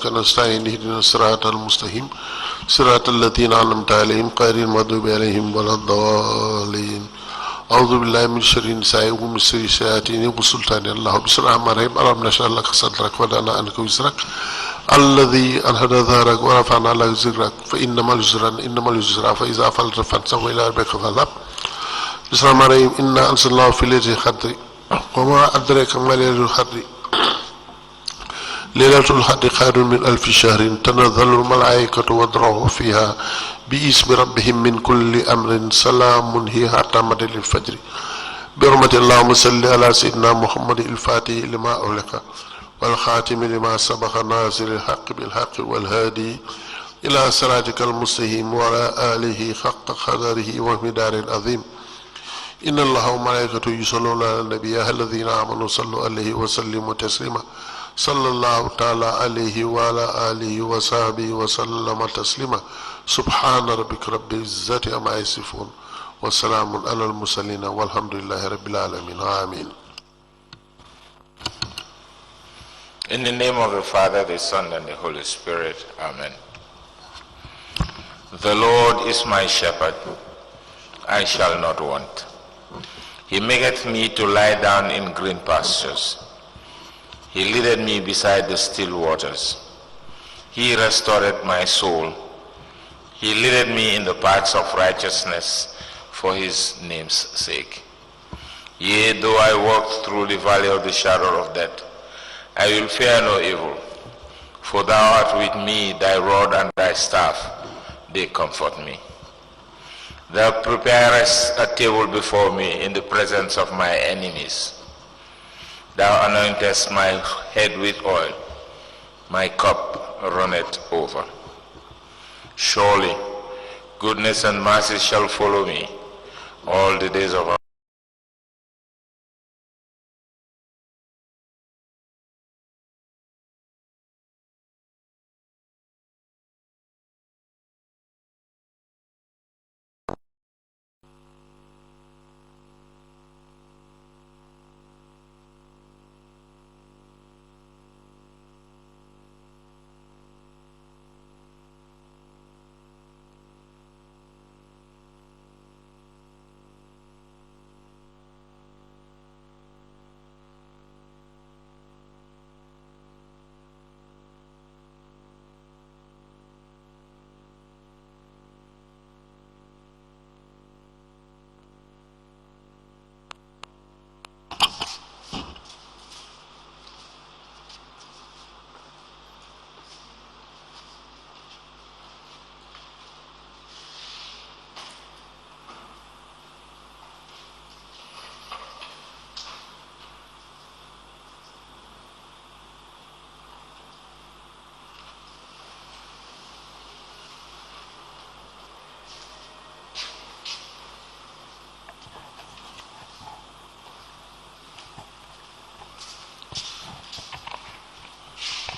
وإياك نستعين اهدنا الصراط المستقيم صراط الذين أنعمت عليهم غير المغضوب عليهم ولا الضالين أعوذ بالله من شر النساء ومن شر الشياطين وسلطان الله بسم الله الرحمن الرحيم ألم نشرح لك صدرك ووضعنا عنك وزرك الذي أنهض ظهرك ورفعنا لك ذكرك فإن مع العسر يسرا فإذا فرغت فانصب إلى ربك فارغب بسم الله الرحمن الرحيم إنا أنزلناه في ليلة القدر وما أدراك ما ليلة القدر ليلة القدر خير من ألف شهر تنزل الملائكة والروح فيها باسم ربهم من كل أمر سلام هي حتى مطلع الفجر برحمة اللهم صل على سيدنا محمد الفاتح لما أغلق والخاتم لما سبق ناصر الحق بالحق والهادي إلى صراطك المستقيم وعلى آله حق قدره ومقداره العظيم إن الله وملائكته يصلون على النبي الذين آمنوا صلوا عليه وسلموا تسليما صلى الله تعالى عليه وعلى آله وصحبه وسلم تسليما سبحان ربك رب العزة عما يصفون وسلام على المرسلين والحمد لله رب العالمين آمين. In the name of the Father, the Son, and the Holy Spirit. Amen. The Lord is my shepherd, I shall not want. He maketh me to lie down in green pastures. He leadeth me beside the still waters. He restored my soul. He leadeth me in the paths of righteousness for his name's sake. Yea, though I walk through the valley of the shadow of death, I will fear no evil, for thou art with me, thy rod and thy staff, they comfort me. Thou preparest a table before me in the presence of my enemies. Thou anointest my head with oil, my cup runneth over. Surely goodness and mercy shall follow me all the days of our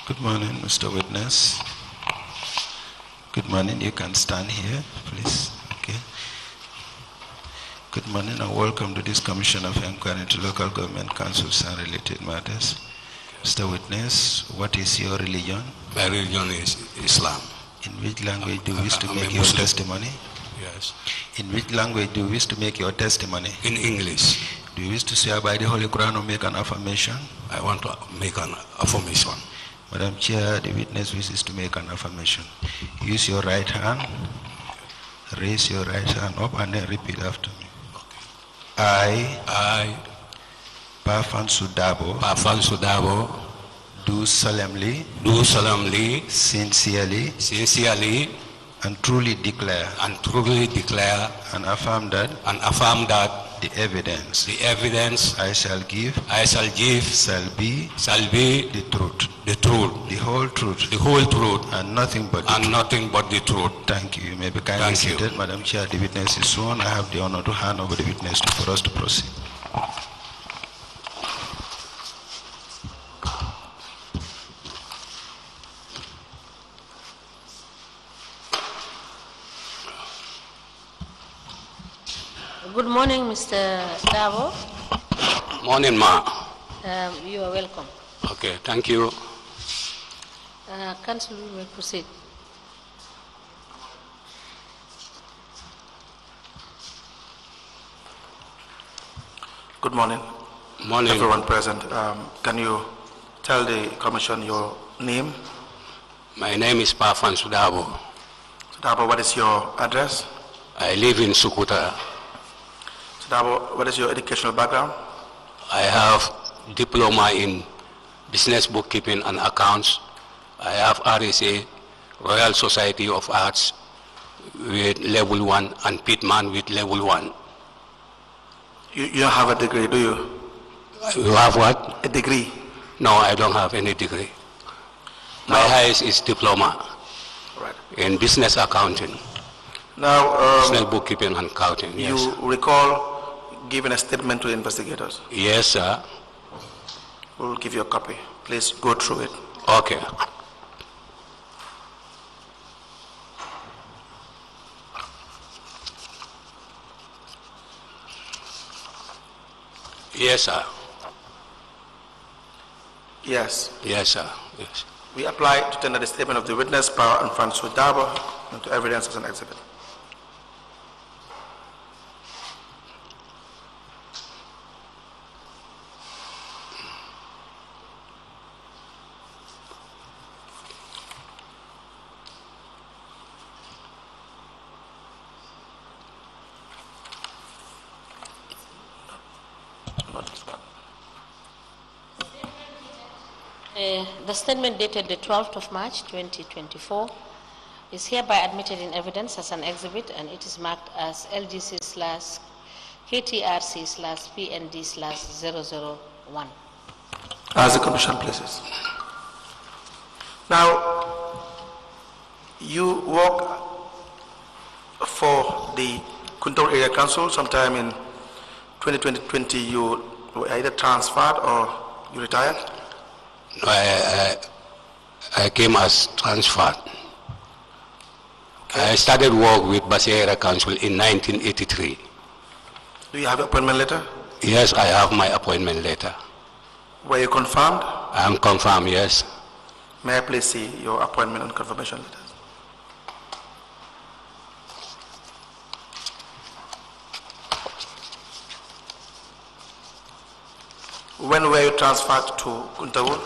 Good morning, Mr. Witness. Good morning. You can stand here, please. Okay. Good morning and welcome to this Commission of Inquiry into Local Government Councils and Related Matters. Mr. Witness, what is your religion? My religion is Islam. In which language do you wish to make your testimony? Yes. In which language do you wish to make your testimony? In English. Do you wish to swear by the Holy Quran or make an affirmation? I want to make an affirmation. Madam Chair, the witness wishes to make an affirmation. Use your right hand, raise your right hand up and then repeat after me. Okay. I, Nfansou Darboe, do solemnly, sincerely, and truly declare and affirm that the evidence I shall give shall be the truth, the whole truth, and nothing but the truth. Thank you. You may be kindly seated. Madam Chair, the witness is sworn. I have the honor to hand over the witness for us to proceed. Good morning, Mr. Darboe. Morning, ma. You are welcome. Okay, thank you. Council, we may proceed. Good morning. Morning. Everyone present. Can you tell the Commission your name? My name is Nfansou Darboe. Darboe, what is your address? I live in Sukuta. Darboe, what is your educational background? I have diploma in business bookkeeping and accounts. I have RSA, Royal Society of Arts with level 1 and Pitman with level 1. You don't have a degree, do you? You have what? A degree? No, I don't have any degree. My highest is diploma Right. in business accounting, Now, business bookkeeping and accounting, yes. you recall giving a statement to the investigators. Yes, sir. We'll give you a copy. Please go through it. Okay. Yes, sir. Yes. Yes, sir. Yes. We apply to tender the statement of the witness, Power Nfansou Darboe, into evidence as an exhibit. The statement dated the 12th of March 2024 is hereby admitted in evidence as an exhibit, and it is marked as LGC/KTRC/PND/001. As the Commission places. Now, you work for the Kuntaur Area Council sometime in 2020. You were either transferred or you retired? No, I came as transferred. I started work with Basera Council in 1983. Do you have an appointment letter? Yes, I have my appointment letter. Were you confirmed? I'm confirmed, yes. May I please see your appointment and confirmation letters? When were you transferred to Kuntaur?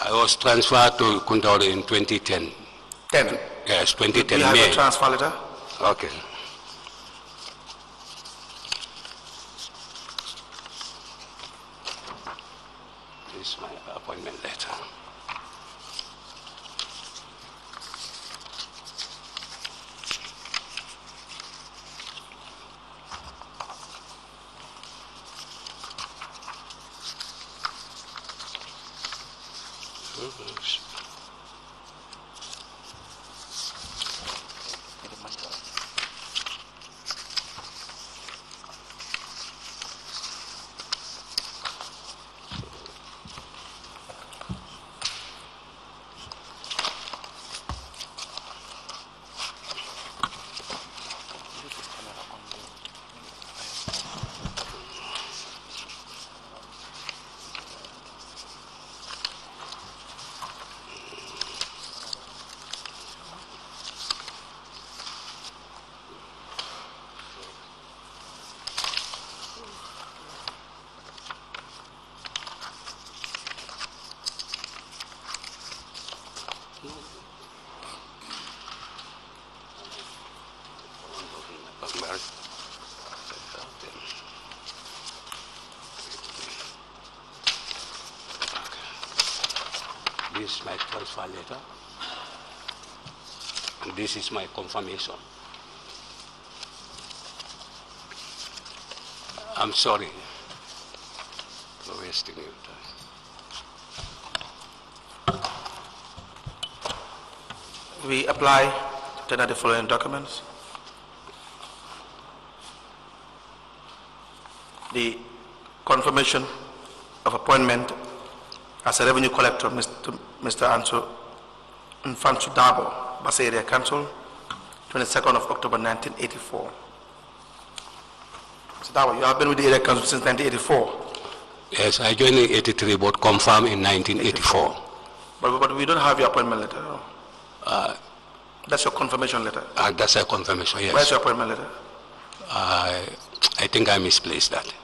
I was transferred to Kuntaur in 2010. 10. Yes, Do 2010 you have May. a transfer letter? Okay. This is my appointment letter. This is my transfer letter, and this is my confirmation. I'm sorry for wasting your time. We apply to tender the following documents. The confirmation of appointment as a revenue collector, Mr. Nfansou Darboe, Basse Area Council, 22nd of October 1984. Mr. Darboe, you have been with the Area Council since 1984. Yes, I joined in 83, but confirmed in 1984. But we don't have your appointment letter. No? That's your confirmation letter. That's a confirmation, yes. Where's your appointment letter? I think I misplaced that.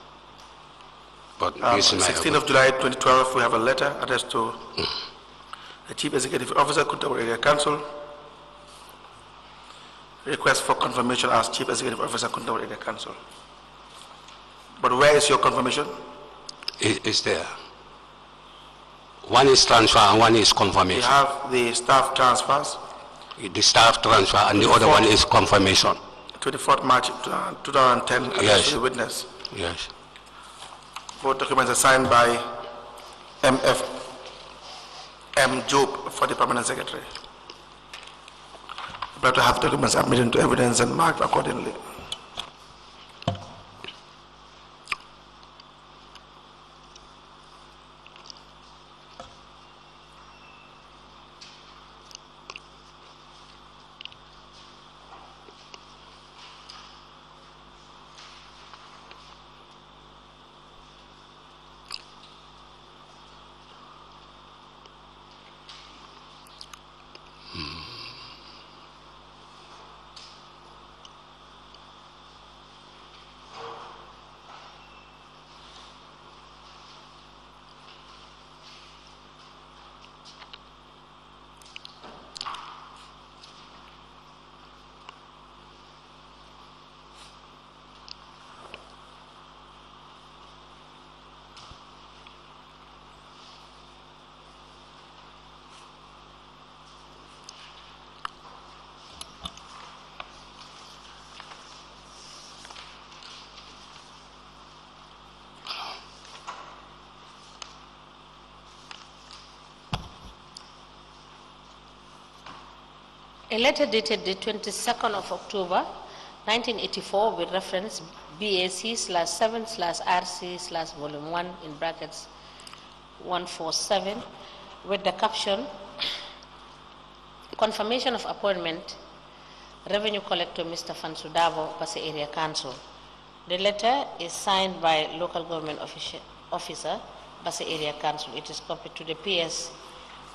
But this is my 16th of July 2012, we have a letter addressed to the Chief Executive Officer, Kuntaur Area Council. Request for confirmation as Chief Executive Officer, Kuntaur Area Council. But where is your confirmation? It's there. One is transfer and one is confirmation. You have the staff transfers. The staff transfer and the other one is confirmation. 24th March 2010, Yes. to the witness. Yes. Both documents are signed by M. Job for the Permanent Secretary. We have to have documents admitted into evidence and marked accordingly. A letter dated the 22nd of October 1984 with reference BAC/7/RC/volume 1 in brackets 147 with the caption confirmation of appointment Revenue Collector Mr. Nfansou Darboe, Basse Area Council. The letter is signed by Local Government Officer, Basse Area Council. It is copied to the PS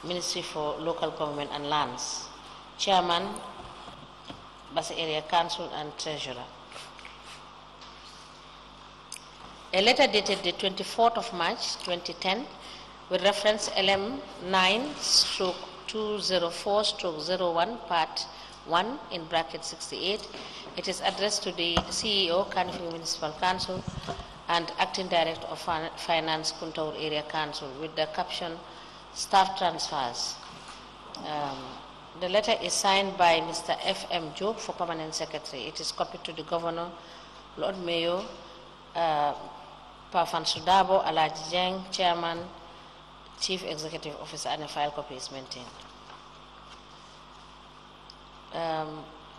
Ministry for Local Government and Lands, Chairman, Basse Area Council and Treasurer. A letter dated the 24th of March 2010 with reference LM9/204/01 Part 1 in bracket 68. It is addressed to the CEO, Kanifing Municipal Council and Acting Director of Finance, Kuntaur Area Council with the caption staff transfers. The letter is signed by Mr. F.M. Job for Permanent Secretary. It is copied to the Governor, Lord Mayor, Nfansou Darboe, Alaji Jeng, Chairman, Chief Executive Officer, and a file copy is maintained.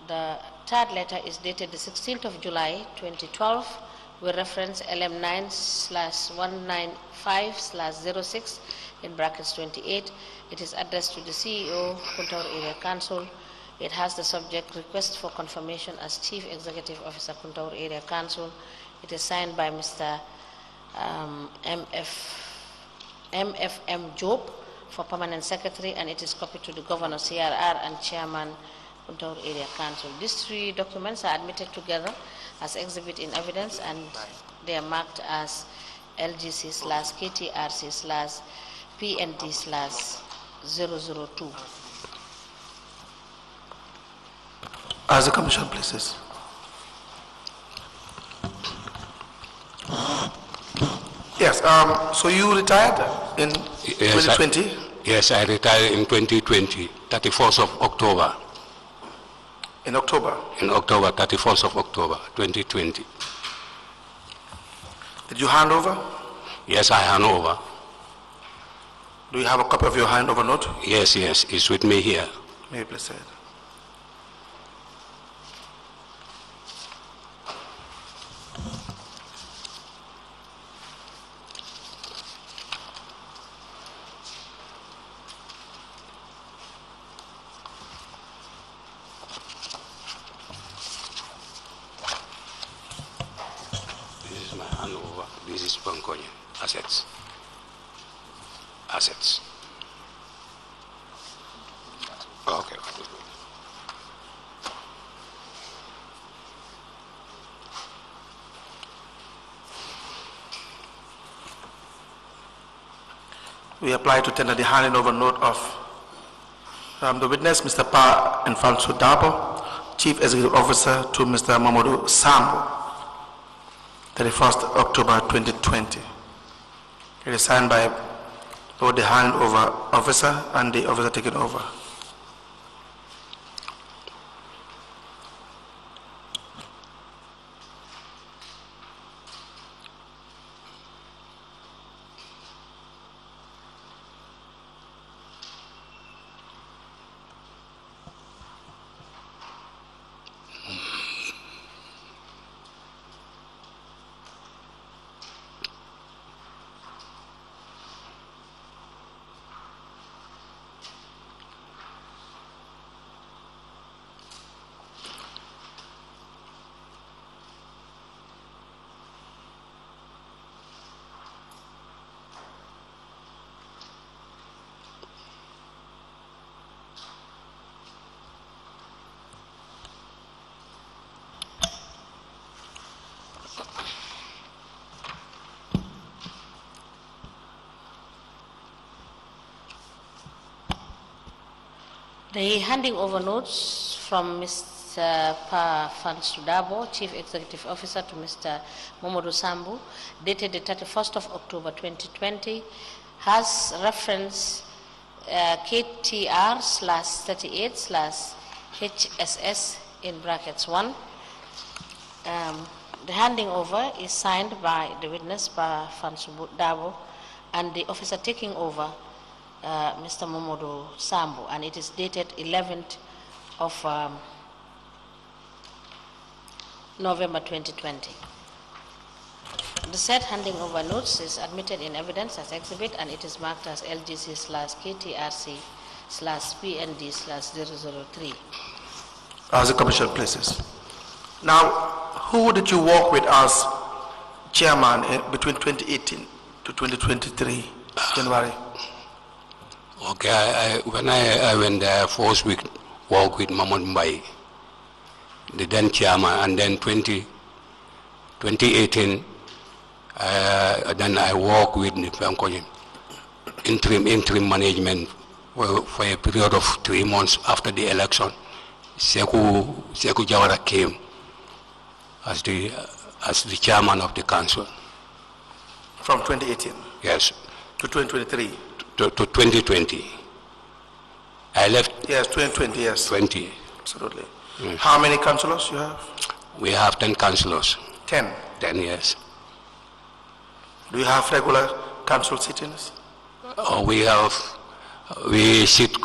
The third letter is dated the 16th of July 2012 with reference LM9/195/06 in brackets 28. It is addressed to the CEO, Kuntaur Area Council. It has the subject request for confirmation as Chief Executive Officer, Kuntaur Area Council. It is signed by Mr. MFM Job for Permanent Secretary, and it is copied to the Governor, CRR, and Chairman, Kuntaur Area Council. These three documents are admitted together as exhibit in evidence, and they are marked as LGC/KTRC/PND/002. As the Commission pleases. Yes, so you retired in 2020? Yes, I retired in 2020, 31st of October. In October? In October, 31st of October, 2020. Did you hand over? Yes, I hand over. Do you have a copy of your handover note? Yes, it's with me here. May you please say it. Assets. we apply to tender the handing over note of the witness, Mr. Nfansou Darboe, Chief Executive Officer, to Mr. Mamadou Sambu, 31st October 2020. It is signed by both the handover officer and the officer taking over. The handing over notes from Mr. Nfansou Darboe, Chief Executive Officer, to Mr. Mamadou Sambu, dated the 31st of October 2020, has reference KTR/38/HSS in brackets 1. The handing over is signed by the witness, Nfansou Darboe, and the officer taking over, Mr. Mamadou Sambu, and it is dated 11th of November 2020. The said handing over notes is admitted in evidence as exhibit, and it is marked as LGC/KTRC/PND/003. As the commission places. Now, who did you work with as chairman between 2018 to 2023, January? Okay, when I went there, first week work with Mahmoud Mbai, the then chairman, and then 2018, then I work with the interim management for a period of 3 months after the election. Sekou Jawara came as the chairman of the council. From 2018? Yes. To 2023? To 2020. I left. Yes, 2020, yes. 20. Absolutely. Yes. How many councillors you have? We have 10 councillors. 10? 10, yes. Do you have regular council sittings? We sit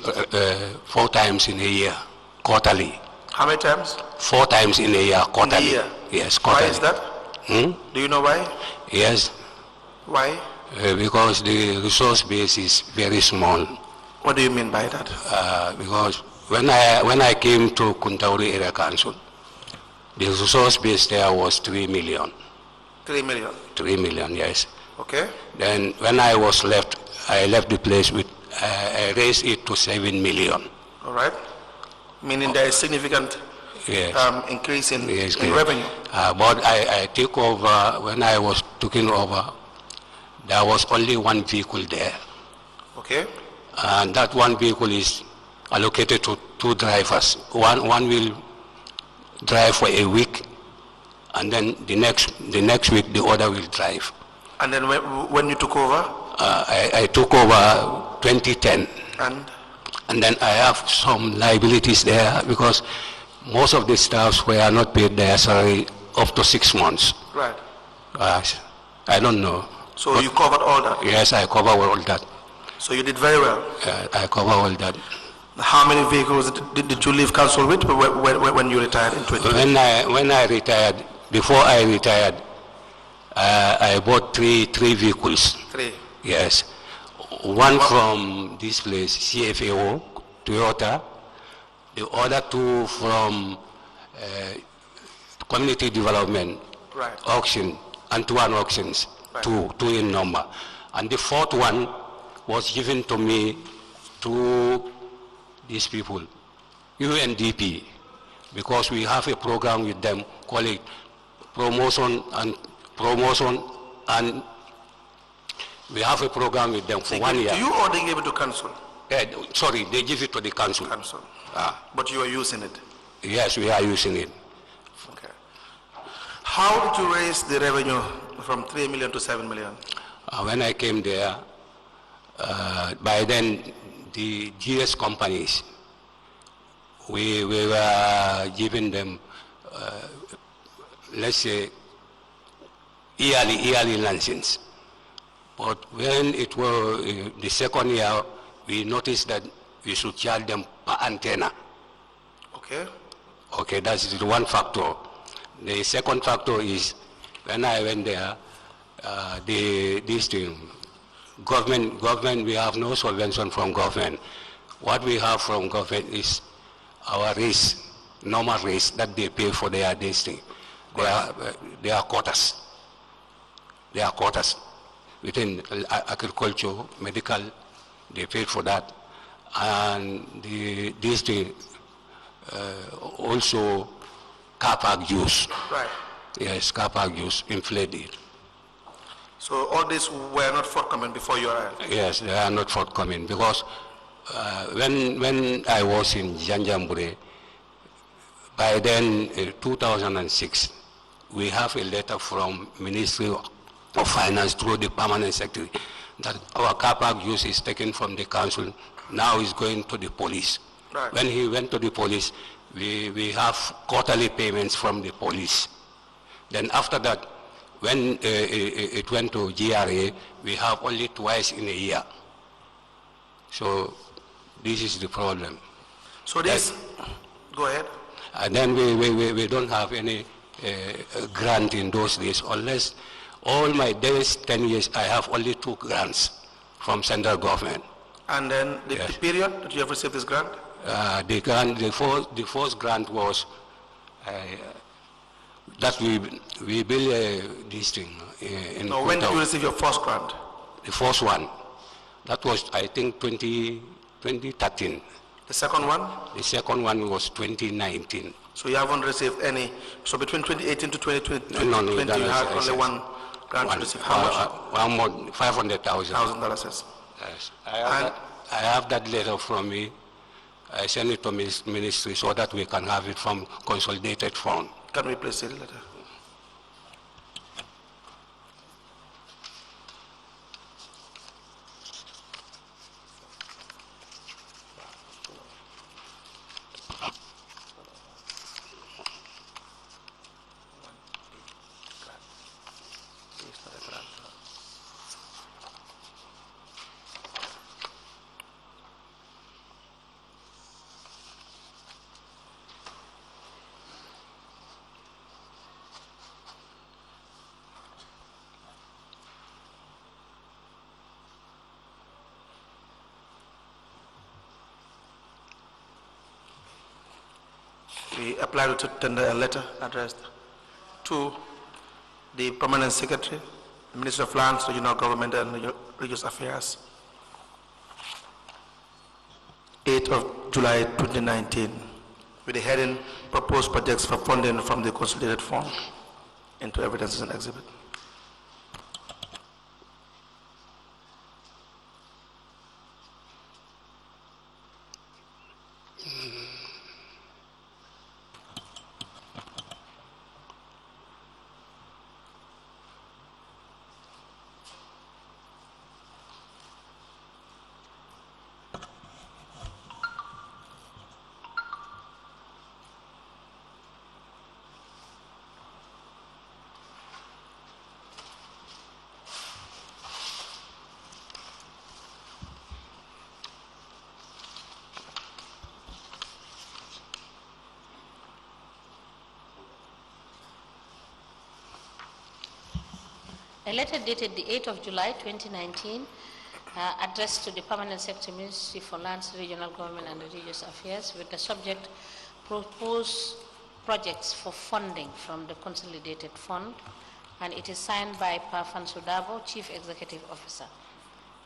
4 times in a year, quarterly. How many times? 4 times in a year, quarterly. In a year? Yes, quarterly. Why is that? Do you know why? Yes. Why? Because the resource base is very small. What do you mean by that? Because when I came to Kuntaur Area Council, the resource base there was 3 million. 3 million? 3 million, yes. Okay. Then when I left the place with, I raised it to 7 million. All right. Meaning there is significant increase in revenue. But I took over, when I was taking over, there was only 1 vehicle there. Okay. And that 1 vehicle is allocated to 2 drivers. One will drive for a week, and then the next week the other will drive. And then when you took over? I took over 2010. And then I have some liabilities there because most of the staffs were not paid their salary up to 6 months. Right. I don't know. So you covered all that? Yes, I covered all that. So you did very well? I covered all that. How many vehicles did you leave council with when you retired in 2020? When I retired, before I retired, I bought three vehicles. 3? Yes. One from this place, CFAO, Toyota. The other 2 from community development, right. Auction, Antoine Auctions, right. two in number. And the 4th one was given to me to these people, UNDP, because we have a program with them called promotion and We have a program with them for 1 year. To you or they gave it to council? Sorry, they give it to the council. Council. But you are using it? Yes, we are using it. Okay. How did you raise the revenue from 3 million to 7 million? When I came there, by then the GS companies, we were giving them, let's say, yearly license. But when it was the second year, we noticed that we should charge them per antenna. Okay. Okay, that's the one factor. The second factor is when I went there, this thing, government, we have no subvention from government. What we have from government is our rates, normal rates that they pay for their this thing. They are quotas. They are quotas within agriculture, medical. They pay for that, and this thing also car park use. Right. Yes, car park use inflated. So all these were not forthcoming before you arrived? Yes, they are not forthcoming because when I was in Janjambure, by then 2006, we have a letter from Ministry of Finance through the permanent secretary that our car park use is taken from the council, now is going to the police. Right. When he went to the police, we have quarterly payments from the police. Then after that, when it went to GRA, we have only twice in a year. So this is the problem. So this, go ahead. And then we don't have any grant in those days, unless all my days, 10 years, I have only 2 grants from central government. And then the period that you have received this grant? The grant, the first grant was that we build this thing in No, when did you receive your first grant? The first one. That was, I think, 2013. The second one? The second one was 2019. So you haven't received any, so between 2018 to 2020, No, you had only one grant to receive. How much? $500,000. Yes. I have that letter from me. I send it to ministry so that we can have it from consolidated fund. Can we please see the letter? We applied to tender a letter addressed to the Permanent Secretary, the Minister of Lands, Regional Government and Religious Affairs, 8th of July 2019, with the heading Proposed Projects for Funding from the Consolidated Fund into Evidences and Exhibit. A letter dated the 8th of July 2019, addressed to the Permanent Secretary, Ministry for Lands, Regional Government and Religious Affairs, with the subject proposed projects for funding from the Consolidated Fund, and it is signed by Nfansou Darboe, Chief Executive Officer.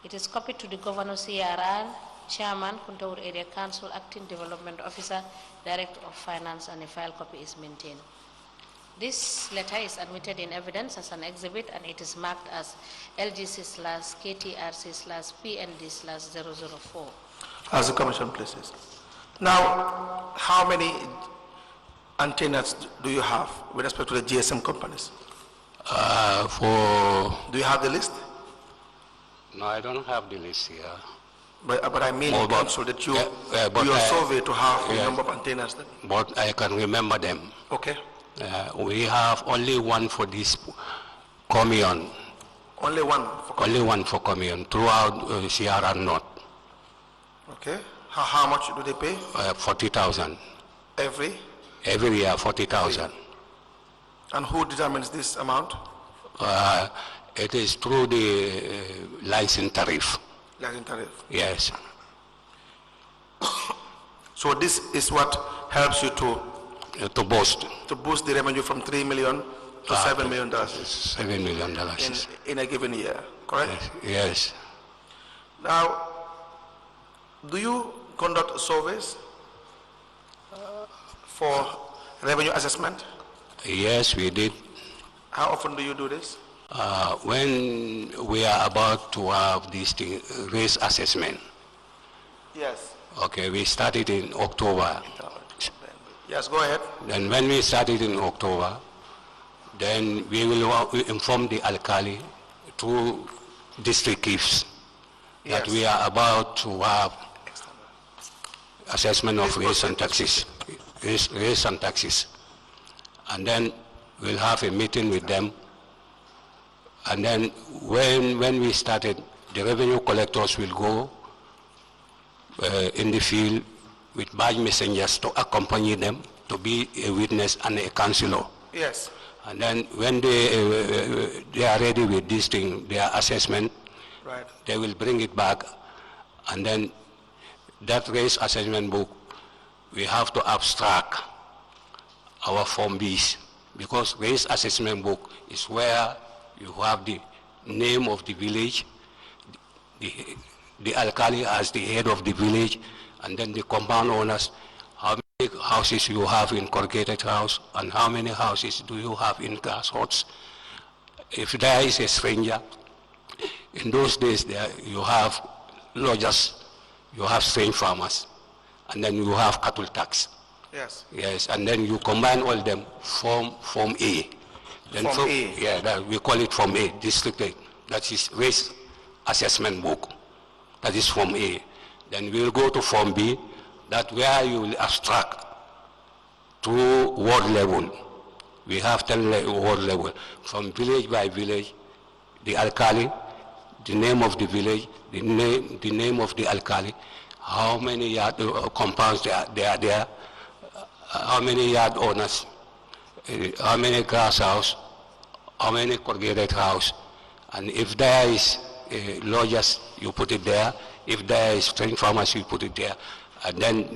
It is copied to the Governor CRR, Chairman, Kuntaur Area Council, Acting Development Officer, Director of Finance, and a file copy is maintained. This letter is admitted in evidence as an exhibit and it is marked as LGC/KTRC/PND/004. As the Commission pleases. Now, how many antennas do you have with respect to the GSM companies? Do you have the list? No, I don't have the list here. But I mean, council, that you but your survey to have the number of antennas. But I can remember them. Okay. We have only one for this commune. Only one for commune? Only one for commune throughout Sierra North. Okay. How much do they pay? 40,000. Every year, 40,000. And who determines this amount? It is through the license tariff. License tariff. Yes. So this is what helps you to boost the revenue from 3 million to $7 million. $7 million. In a given year, correct? Yes. Now, do you conduct surveys for revenue assessment? Yes, we did. How often do you do this? When we are about to have this thing, race assessment. Yes. Okay, we started in October. Yes, go ahead. Then when we started in October, then we will inform the alkali through district chiefs that we are about to have assessment of race and taxes. Race and taxes. And then we'll have a meeting with them. And then when we started, the revenue collectors will go in the field with badge messengers to accompany them, to be a witness and a counselor. Yes. And then when they are ready with this thing, their assessment, right, they will bring it back. And then that race assessment book, we have to abstract our Form Bs, because race assessment book is where you have the name of the village, the alkali as the head of the village, and then the compound owners, how many houses you have in corrugated house, and how many houses do you have in glass huts. If there is a stranger, in those days there you have lodgers, you have strange farmers, and then you have cattle tax. Yes. Yes, and then you combine all them, form A. Then Form A. Yeah, we call it Form A, district A. That is race assessment book. That is Form A. Then we'll go to Form B, that where you will abstract to ward level. We have 10 ward level, from village by village, the alkali, the name of the village, the name of the alkali, how many yard compounds they are there, how many yard owners, how many grass house, how many corrugated house, and if there is lodgers, you put it there. If there is strange farmers, you put it there, and then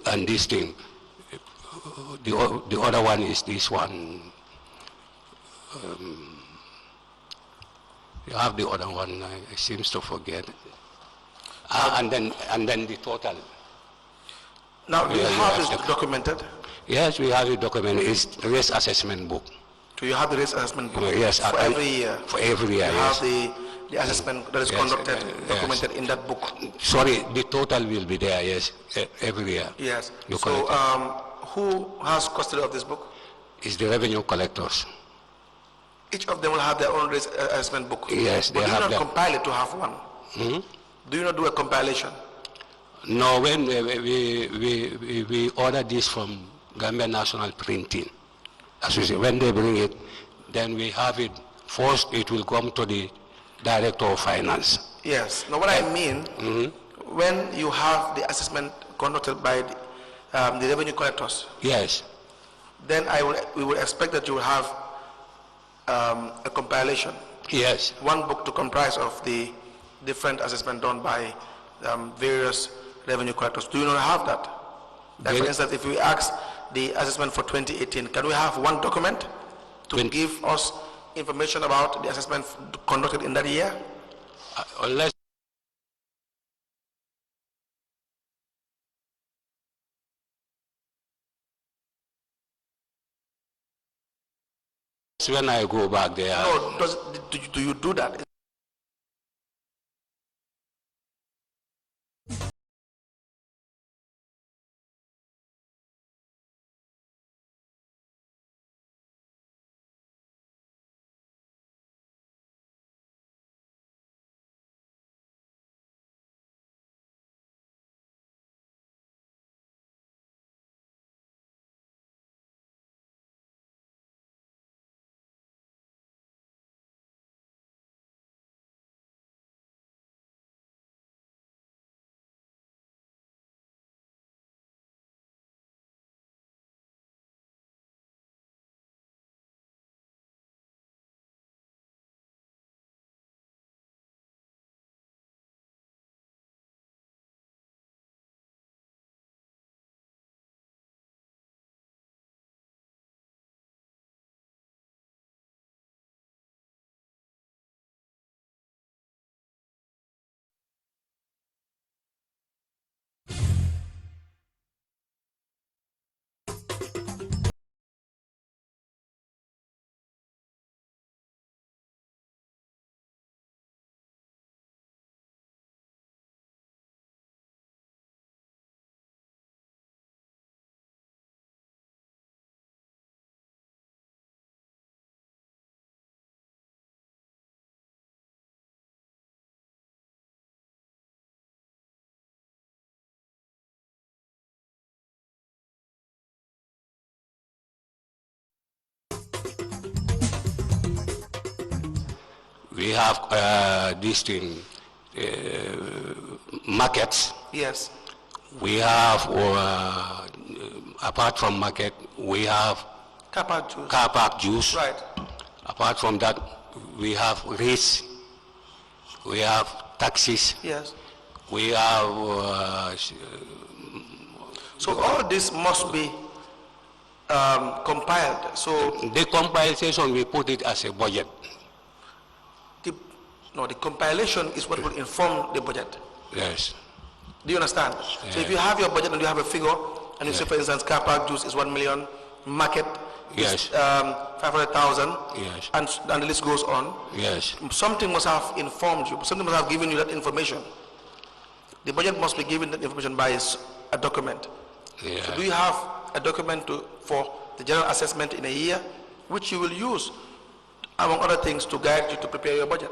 and this thing. The other one is this one. You have the other one. I seems to forget. And then the total. Now, do you have this documented? Yes, we have it documented. It's the race assessment book. Do you have the risk assessment book? Yes, for every year? For every year, you yes. have the assessment that is conducted, documented in that book? Sorry, the total will be there, yes, every year. Yes. You so, who has custody of this book? It's the revenue collectors. Each of them will have their own risk assessment book? Yes, but they have. Do you not compile it to have one? Hmm? Do you not do a compilation? No, when we order this from Gambia National Printing, as we say, when they bring it, then we have it. First, it will come to the Director of Finance. Yes. Now, what I mean, when you have the assessment conducted by the revenue collectors, yes, then we will expect that you will have a compilation. Yes. One book to comprise of the different assessment done by various revenue collectors. Do you not have that? Like for instance, if we ask the assessment for 2018, can we have one document to give us information about the assessment conducted in that year? Unless When I go back there, No, do you do that? we have this thing, markets. Yes. We have, apart from market, we have Car park juice. car park juice. Right. Apart from that, we have rates, we have taxis, Yes. we have So all this must be compiled. So the compilation, we put it as a budget. the compilation is what will inform the budget. Yes. Do you understand? So if you have your budget and you have a figure, and you say, for instance, car park juice is 1 million, market is Yes. 500,000, Yes. and the list goes on. Yes. Something must have informed you. Something must have given you that information. The budget must be given that information by a document. Yeah. So do you have a document for the general assessment in a year, which you will use, among other things, to guide you to prepare your budget?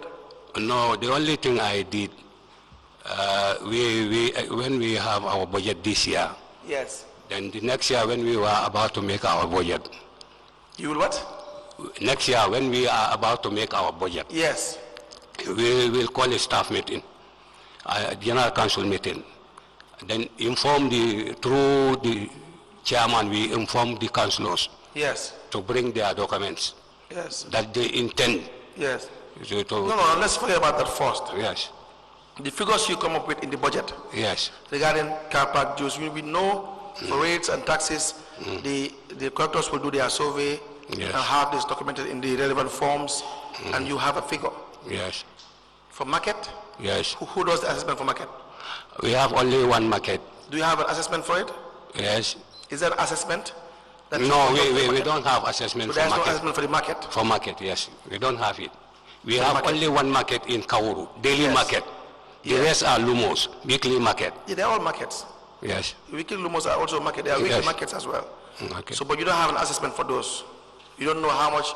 No, the only thing I did, when we have our budget this year, Yes. then the next year when we were about to make our budget, You will what? next year when we are about to make our budget, Yes. we will call a staff meeting, a general council meeting, then through the chairman, we inform the councillors Yes. to bring their documents Yes. that they intend Yes. to. No, let's forget about that first. Yes, The figures you come up with in the budget yes, regarding car park dues, we know for rates and taxes, the collectors will do their survey Yes. and have this documented in the relevant forms, and you have a figure. yes, For market, yes. who does the assessment for market? We have only one market. Do you have an assessment for it? Yes. Is there an assessment? that you No, conduct for the we market? don't have assessment So for there's no market. assessment for the market? For market, yes. We don't have it. We have market. only one market in Kauru, daily Yes. market. The Yes. rest are lumos, weekly market. Yeah, they're all markets. Yes. Weekly lumos are also market. They are weekly Yes. markets as well. Okay. So, but you don't have an assessment for those. You don't know how much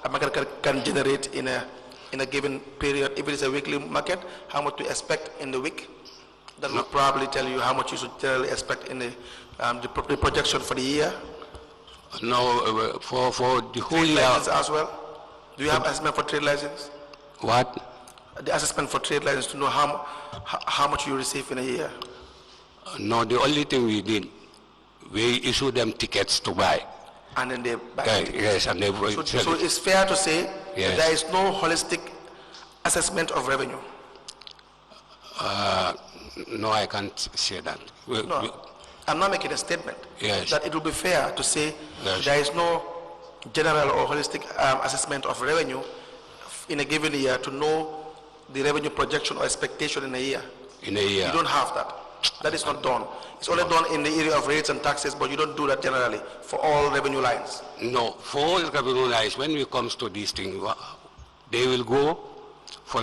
a market can generate in a given period. If it is a weekly market, how much to expect in the week. That will probably tell you how much you should generally expect in the projection for the year. No, for the whole Trade year. license as well. Do you have assessment for trade license? What? The assessment for trade license to know how much you receive in a year. No, the only thing we did, we issue them tickets to buy. And then they buy Yeah, it. yes, and they So it's fair to say Yes. that there is no holistic assessment of revenue. No, I can't say that. No, I'm not making a statement. Yes. That it will be fair to say Yes. there is no general or holistic assessment of revenue in a given year to know the revenue projection or expectation in a year. In a year. You don't have that. That is not done. It's only done in the area of rates and taxes, but you don't do that generally for all revenue lines. No, for all revenue lines, when it comes to these things, they will go for,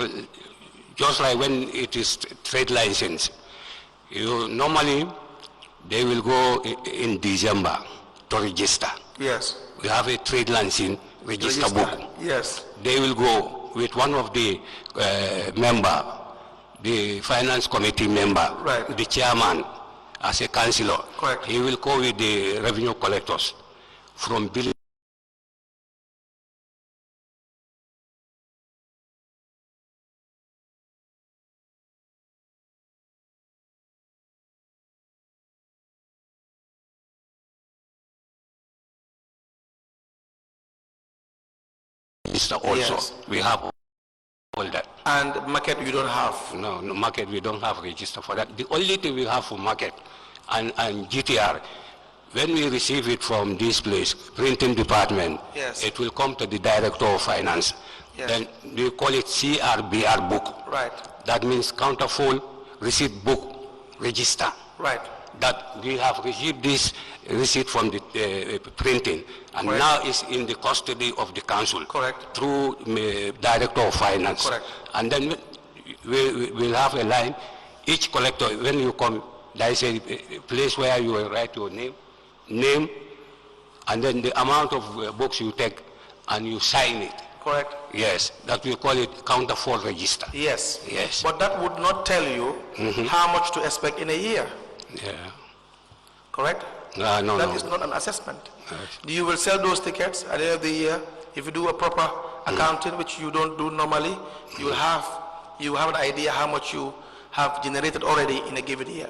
just like when it is trade license. Normally, they will go in December to register. Yes. We have a trade license register book. Yes. They will go with one of the member, the finance committee member, Right. the chairman, as a councillor. Correct. He will go with the revenue collectors from billing. Also, Yes. we have all that. And market you don't have. No, market, we don't have register for that. The only thing we have for market and GTR, when we receive it from this place, printing department, Yes. it will come to the director of finance. Yes. Then they call it CRBR book. Right. That means counterfoil receipt book register. Right. That we have received this receipt from the printing, and Correct. now it's in the custody of the council. Correct. Through director of finance. Correct. And then we'll have a line. Each collector, when you come, there is a place where you will write your name, and then the amount of books you take, and you sign it. Correct. Yes, that we call it counterfoil register. Yes. Yes. But that would not tell you how much to expect in a year. Yeah. Correct? No, That no. is not an assessment. Yes. You will sell those tickets at the end of the year. If you do a proper accounting, which you don't do normally, you will have an idea how much you have generated already in a given year.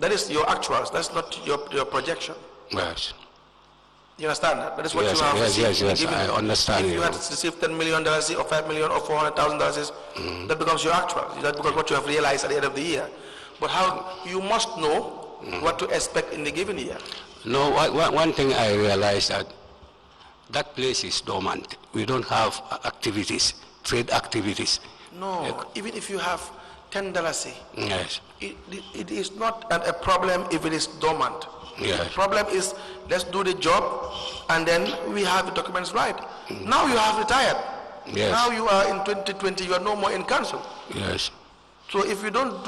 That is your actuals. That's not your projection. Yes. You understand that? That is what Yes, you have yes, received yes, in a yes, given I year. understand If you you. had received $10 million or $5 million or $400,000, that becomes your actual. That becomes what you have realized at the end of the year. But how you must know what to expect in the given year. No, one thing I realized that place is dormant. We don't have activities, trade activities. No, even if you have $10, Yes. it is not a problem if it is dormant. Yes. The problem is, let's do the job and then we have the documents right. Now you have retired. Yes. Now you are in 2020, you are no more in council. Yes. So if you don't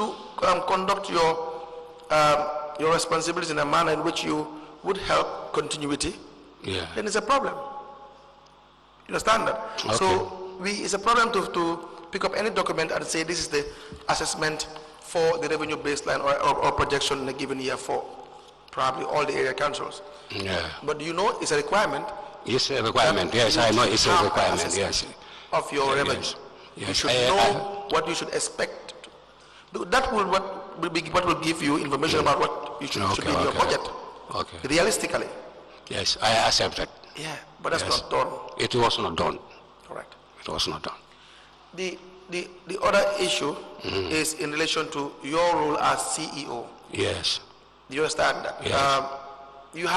conduct your responsibilities in a manner in which you would help continuity, Yeah. then it's a problem. You understand that? Okay. So it's a problem to pick up any document and say this is the assessment for the revenue baseline or projection in a given year for probably all the area councils. Yeah. But you know it's a requirement. It's a requirement. Yes, I know it's a Have an requirement. assessment Yes. of your Yes. revenue. Yes. You should know what you should expect. That will what will give you information about what you should be in your budget. Okay. Realistically. Yes, I accept that. Yeah, but that's Yes. not done. It was not done. Correct. It was not done. The other issue is in relation to your role as CEO. Yes. Do you understand that? Yes. You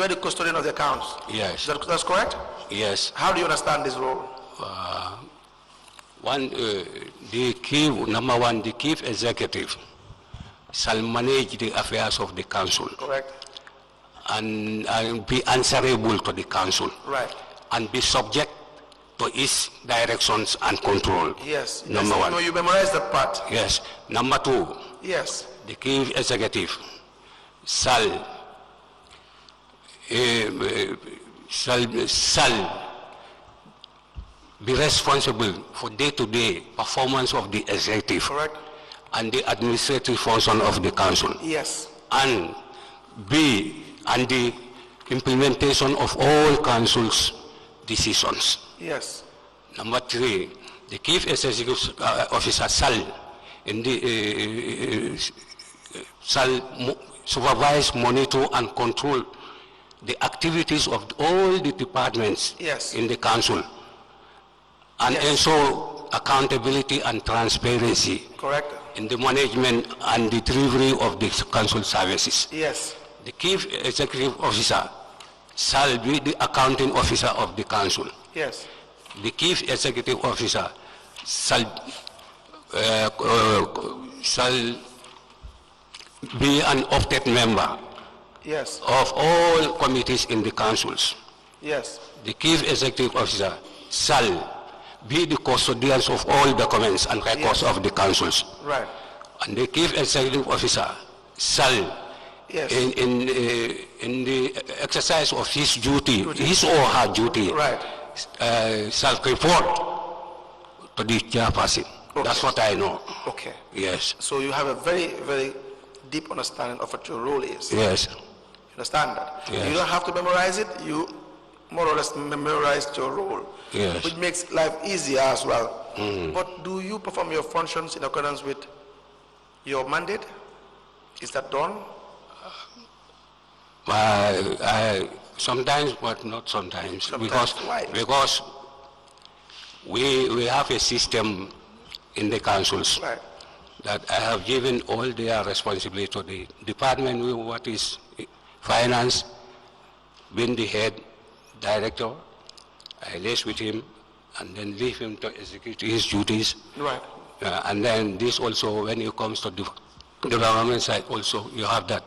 are the custodian of the accounts. Yes. That's correct? Yes. How do you understand this role? Number one, the chief executive shall manage the affairs of the council Correct. and be answerable to the council Right. and be subject to its directions and control. Yes. Number Yes. one. No, you memorize that part. Yes. Number two, Yes. the chief executive shall be responsible for day-to-day performance of the executive Correct. and the administrative function of the council, Yes. and the implementation of all council's decisions. Yes. Number three, the chief executive officer shall supervise, monitor, and control the activities of all the departments Yes. in the council, and Yes. ensure accountability and transparency Correct. in the management and the delivery of the council services. Yes. The chief executive officer shall be the accounting officer of the council. Yes. The chief executive officer shall be an opted member Yes. of all committees in the councils. Yes. The chief executive officer shall be the custodians of all documents and records of the councils. Right. And the chief executive officer shall, Yes. in the exercise of his duty, his or her duty, Right. shall report to the chairperson. Okay. That's what I know. Okay. Yes. So you have a very, very deep understanding of what your role is. Yes. You understand that? Yes. You don't have to memorize it. You more or less memorized your role. Yes. Which makes life easier as well. But do you perform your functions in accordance with your mandate? Is that done? Sometimes, but not sometimes. Sometimes. Why? Because we have a system in the councils Right. that I have given all their responsibility to the department, what is finance, being the head director. I liaise with him and then leave him to execute his duties. Right. And then this also, when it comes to the development side also, you have that.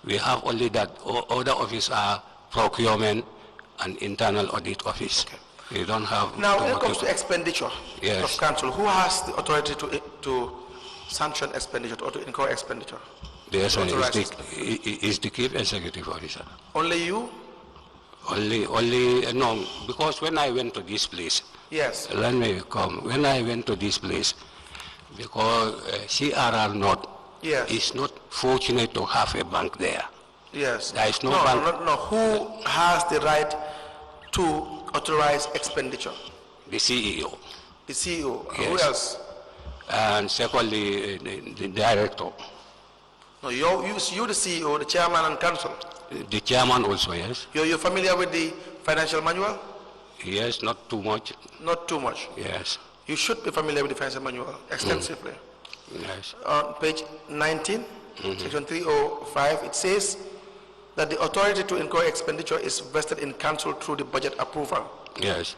We have only that. Other office are procurement and internal audit office. Okay. You don't have. Now, when it comes to expenditure Yes. of council, who has the authority to sanction expenditure or to incur expenditure? Yes, Authorized is the chief executive officer. Only you? Only, no, because when I went to this place, Yes. let me come, when I went to this place, because CRR North Yes. is not fortunate to have a bank there. Yes. There is no bank. No. Who has the right to authorize expenditure? The CEO. The CEO. Who Yes. else? And secondly, the director. No, you the CEO, the chairman and council. The chairman also, yes. You're familiar with the financial manual? Yes, not too much. Not too much. Yes, You should be familiar with the financial manual extensively. yes, On page 19, section 305, it says that the authority to incur expenditure is vested in council through the budget approval. yes,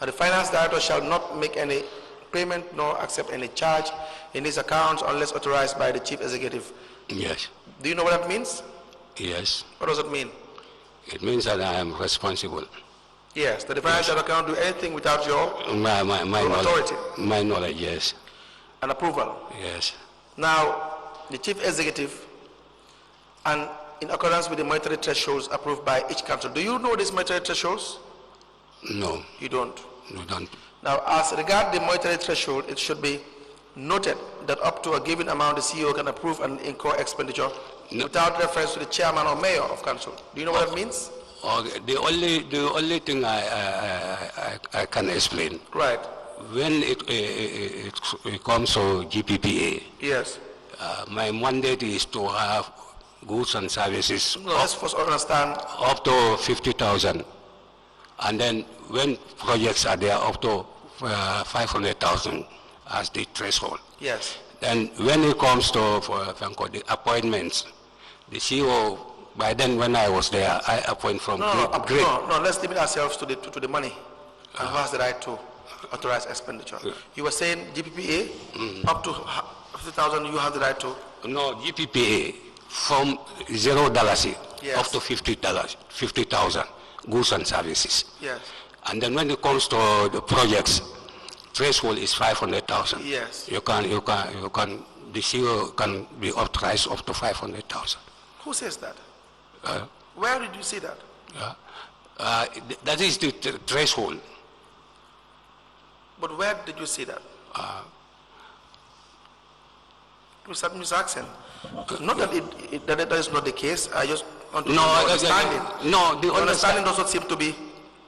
And the finance director shall not make any payment nor accept any charge in his accounts unless authorized by the chief executive. yes, Do you know what that means? yes. What does it mean? It means that I am responsible. Yes, that the finance director cannot do anything without your My knowledge, authority. my knowledge, yes, and approval. yes, Now, the chief executive, and in accordance with the monetary thresholds approved by each council. Do you know these monetary thresholds? no, You don't. you don't. Now, as regard the monetary threshold, it should be noted that up to a given amount, the CEO can approve and incur expenditure without reference to the chairman or mayor of council. Do you know what that means? Okay, the only thing I can explain, Right. when it comes to GPPA, Yes. my mandate is to have goods and services No, let's first understand. up to 50,000, and then when projects are there up to 500,000 as the threshold. Yes. Then when it comes to the appointments, the CEO, by then when I was there, I appoint from grade. No, let's limit ourselves to the money and who has the right to authorize expenditure. You were saying GPPA, up to 50,000, you have the right to. No, GPPA from $0 Yes. up to $50,000 goods and services. Yes. And then when it comes to the projects, threshold is 500,000. Yes. The CEO can be authorized up to 500,000. Who says that? Where did you see that? That is the threshold. But where did you see that? Mr. Jackson, not that that is not the case. I just want to know understanding. No, the understanding does not seem to be.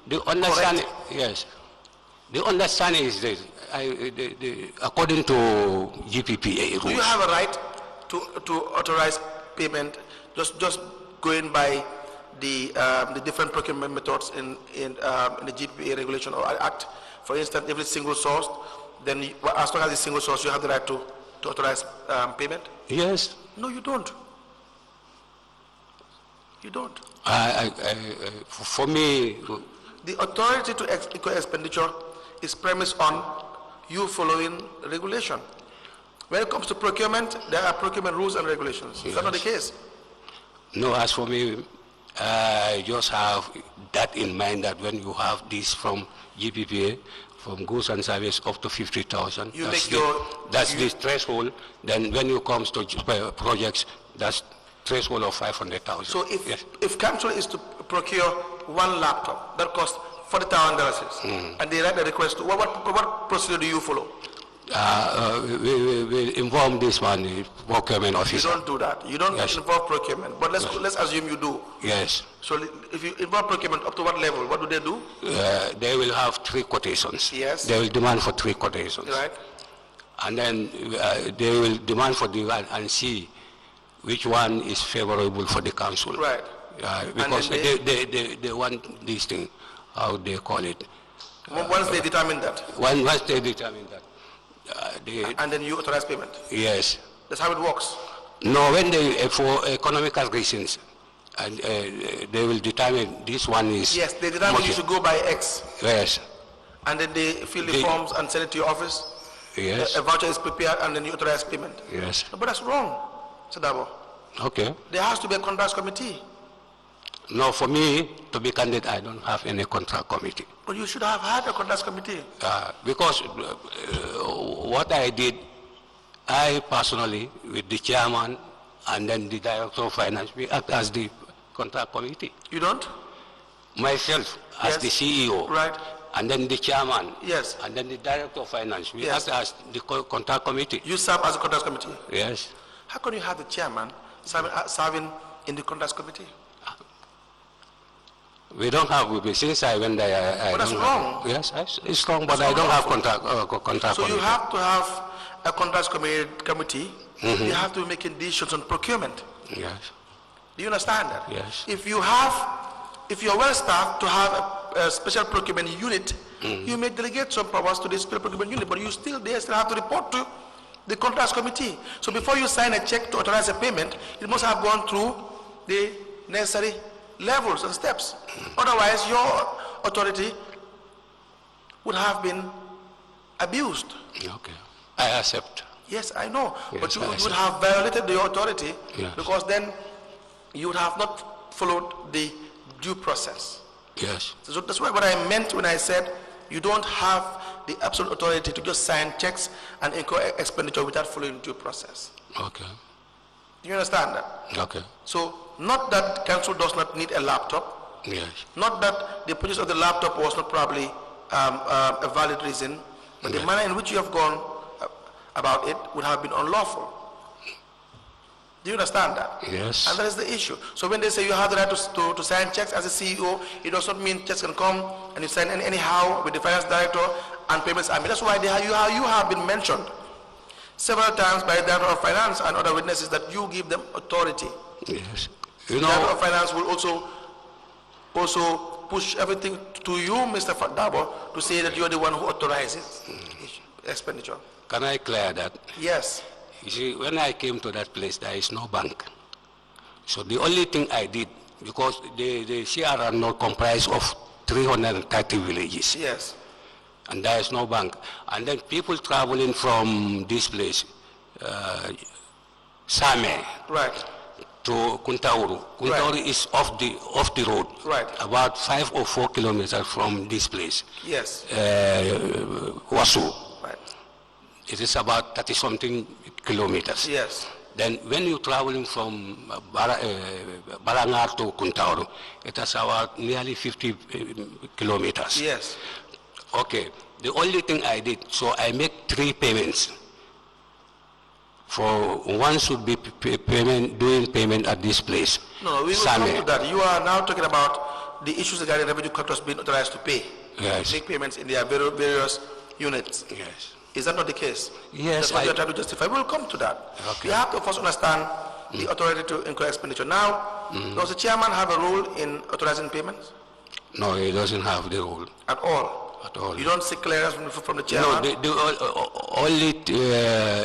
The understanding, yes. The understanding is that according to GPPA rules. Do you have a right to authorize payment just going by the different procurement methods in the GPPA regulation or act? For instance, if it's single source, then as long as it's single source, you have the right to authorize payment? Yes. No, you don't. You don't. For me, the authority to incur expenditure is premised on you following regulation. When it comes to procurement, there are procurement rules and regulations. Is that not the case? No, as for me, I just have that in mind that when you have this from GPPA, from goods and service up to 50,000, that's the threshold. Then when it comes to projects, that's threshold of 500,000. So if, yes. if council is to procure one laptop that costs $40,000, and they write the request, what procedure do you follow? We inform this one, the procurement officer. You don't do that. You don't involve procurement. But let's assume you do. Yes. So if you involve procurement, up to what level? What do they do? They will have 3 quotations. Yes. They will demand for 3 quotations. Right. And then they will demand for the one and see which one is favorable for the council. Right. Because they want this thing, how they call it. Once they determine that. Once they determine that. And then you authorize payment. Yes. That's how it works. No, when they, for economical reasons, and they will determine this one is. Yes, they determine you should go by X. Yes. And then they fill the forms and send it to your office. Yes. A voucher is prepared and then you authorize payment. Yes. No, but that's wrong, Mr. Darboe. Okay. There has to be a contracts committee. No, for me, to be candid, I don't have any contract committee. But you should have had a contracts committee. Because what I did, I personally, with the chairman and then the director of finance, we act as the contract committee. You don't? Myself, as the CEO. Right. And then the chairman. Yes. And then the director of finance. We act as the contract committee. You serve as a contracts committee? Yes. How can you have the chairman serving in the contracts committee? We don't have, since I went there, I but that's don't wrong. Have, yes, it's wrong, but I don't have contract So committee. you have to have a contracts committee. You have to be making decisions on procurement. Yes. Do you understand that? Yes. If you're well staffed to have a special procurement unit, you may delegate some powers to the special procurement unit, but they still have to report to the contracts committee. So before you sign a check to authorize a payment, it must have gone through the necessary levels and steps. Otherwise, your authority would have been abused. Okay. I accept. Yes, I know. Yes, but you would have violated your authority because then you would have not followed the due process. Yes. So that's what I meant when I said you don't have the absolute authority to just sign checks and incur expenditure without following due process. Okay. Do you understand that? Okay. So, not that council does not need a laptop. Yes. Not that the purchase of the laptop was not probably a valid reason, but the manner in which you have gone about it would have been unlawful. Do you understand that? Yes. And that is the issue. So when they say you have the right to sign checks as a CEO, it does not mean checks can come and you sign anyhow with the finance director and payments. I mean, that's why you have been mentioned several times by the director of finance and other witnesses that you give them authority. Yes. The director of finance will also push everything to you, Mr. Darboe, to say that you are the one who authorizes expenditure. Can I clear that? Yes. You see, when I came to that place, there is no bank. So the only thing I did, because the CR not comprised of 330 villages. Yes. And there is no bank. And then people traveling from this place, Same, right, to Kuntaur. Kuntaur is off the road. Right. About 5 or 4 kilometers from this place. Yes. Wasu. Right. It is about 30-something kilometers. Yes. Then when you're traveling from Balangar to Kuntaur, it is about nearly 50 kilometers. Yes. Okay. The only thing I did, so I make 3 payments. For one should be doing payment at this place. No, we will come to that. You are now talking about the issues regarding revenue collectors being authorized to pay. Yes. Make payments in their various units. Yes. Is that not the case? Yes. That's what you are trying to justify. We will come to that. Okay. You have to first understand the authority to incur expenditure. Now, does the chairman have a role in authorizing payments? No, he doesn't have the role. At all? At all. You don't seek clearance from the chairman? No, only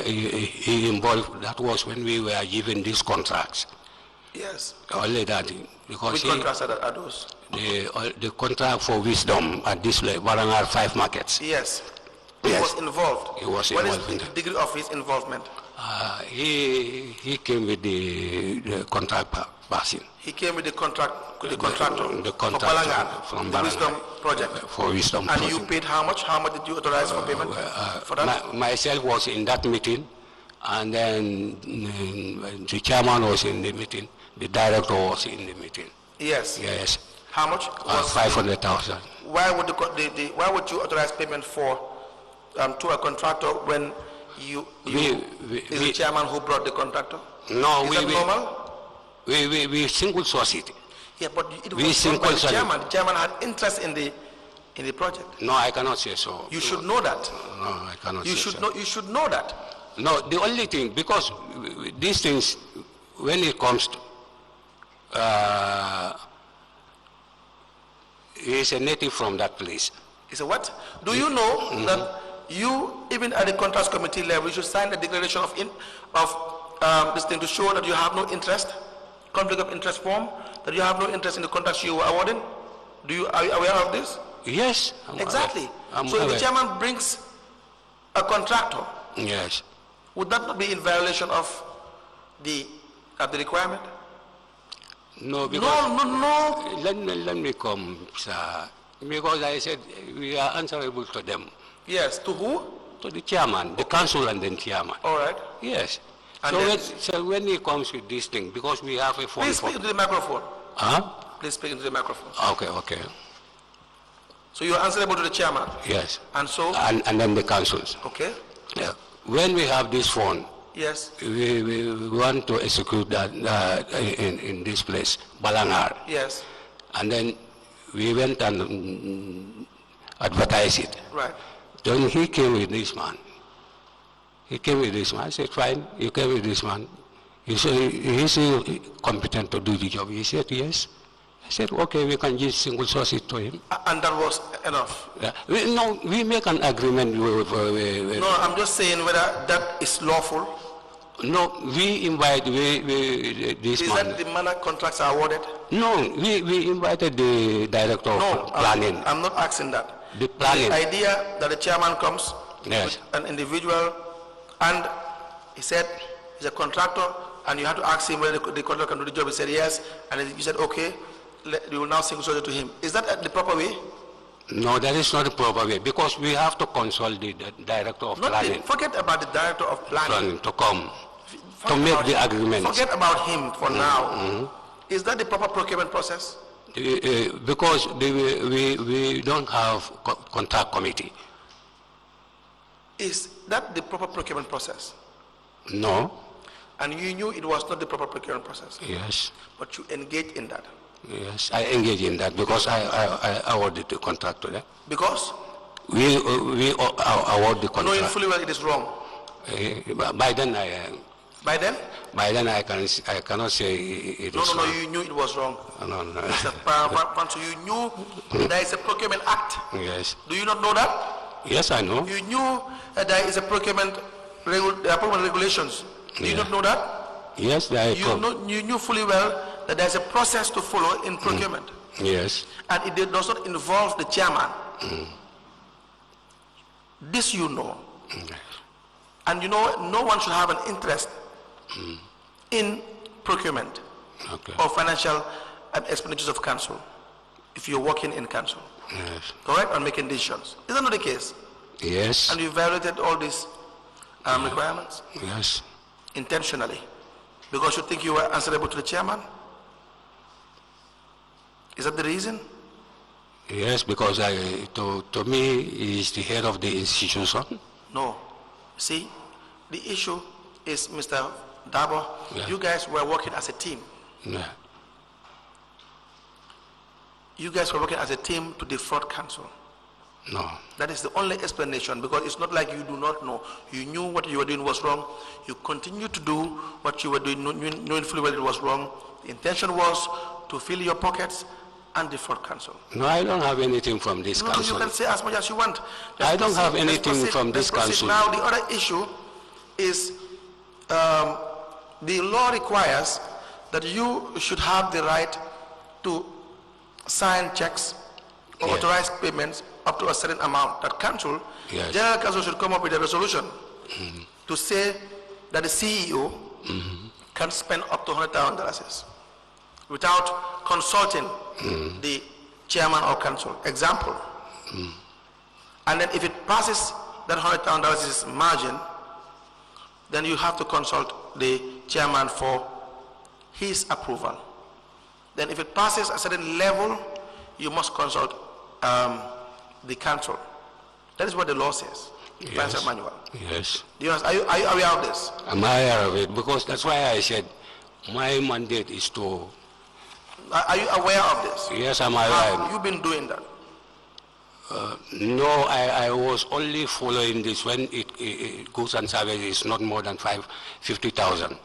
he involved, that was when we were given these contracts. Yes. Only that. Because Which contracts are those? The contract for wisdom at this place, Barangar 5 markets. Yes. He Yes. was involved. He was What involved is in the that. degree of his involvement? He came with the contract person. He came with the contractor The for contractor Balangan, from the Balangan. Wisdom Project. For Wisdom And Project. you paid how much? How much did you authorize for payment for that? Myself was in that meeting, and then the chairman was in the meeting, the director was in the meeting. Yes. Yes. How much? Was 500,000. Why would why would you authorize payment for to a contractor when is the chairman who brought the contractor? No, Is that normal? we single source it. Yeah, but it We was done by the single chairman. The chairman had interest in the project. No, I cannot say so. You should know that. No, I cannot You say should so. know. You should know that. No, the only thing, because these things, when it comes to, he is a native from that place. He said, what? Do you know that you, even at the contracts committee level, you should sign a declaration of this thing to show that you have no interest, conflict of interest form, that you have no interest in the contracts you were awarding? Are you aware of this? Yes. Exactly. I'm So if the aware. chairman brings a contractor, Yes. would that not be in violation of the requirement? No, because No. let me come, sir. Because I said we are answerable to them, Yes. To who? to the chairman, the council, and then chairman. All right. Yes. And So when he comes with this thing, because we have a phone. Please speak into the microphone. Huh? Please speak into the microphone. Okay. So you are answerable to the chairman. Yes. And so? And then the councils. Okay. Yeah. When we have this phone, Yes. we want to execute that in this place, Balangar. Yes. And then we went and advertised it. Right. Then he came with this man. I said, fine, you came with this man. He said, is he competent to do the job? He said, yes. I said, okay, we can just single source it to him. And that was enough? Yeah. We make an agreement with No, I'm just saying whether that is lawful. No, we invite this Is man. that the manner contracts are awarded? No, we invited the director of planning. I'm not asking that. The planning. The idea that the chairman comes Yes. with an individual and he said he's a contractor and you have to ask him whether the contractor can do the job. He said yes, and you said okay, you will now single source it to him. Is that the proper way? No, that is not the proper way, because we have to consult the director of planning. Forget about the director of planning. To come to Forget make about the him. agreement. Forget about him for now. Is that the proper procurement process? Because we don't have contract committee. Is that the proper procurement process? No. And you knew it was not the proper procurement process, Yes. but you engaged in that. Yes, I engage in that because I awarded the contract to them. Because? We award the Knowing contract. fully well it is wrong. By then By then? I cannot say it No, is wrong. you knew it was wrong. No. So you knew there is a procurement act. Yes. Do you not know that? Yes, I know. You knew that there is a procurement regulations. Do you Yeah. not know that? Yes, You knew fully well that there is a process to follow in procurement. Yes. And it does not involve the chairman. This you know. And you know no one should have an interest in procurement Okay. or financial expenditures of council if you're working in council. Yes. Correct? On making decisions. Is that not the case? Yes. And you violated all these requirements Yes. intentionally because you think you were answerable to the chairman? Is that the reason? Yes, because to me he is the head of the institution. No. See, the issue is, Mr. Darboe, Yeah. you guys were working as a team. Yeah. You guys were working as a team to defraud council. No. That is the only explanation, because it's not like you do not know. You knew what you were doing was wrong. You continued to do what you were doing, knowing fully well it was wrong. The intention was to fill your pockets and defraud council. No, I don't have anything from this No, council. you can say as much as you want. I don't have Let's anything proceed. from this Let's proceed. council. Now, the other issue is the law requires that you should have the right to sign checks or Yes. authorized payments up to a certain amount, that council, Yes. general council should come up with a resolution to say that the CEO can spend up to $100,000 without consulting the chairman or council. Example. And then if it passes that $100,000 is margin, then you have to consult the chairman for his approval. Then if it passes a certain level, you must consult the council. That is what the law says. Yes. Financial manual. Yes. Do you understand? Are you aware of this? I'm aware of it because that's why I said my mandate is to. Are you aware of this? Yes, I'm Have aware. you been doing that? No, I was only following this when goods and services is not more than 50,000.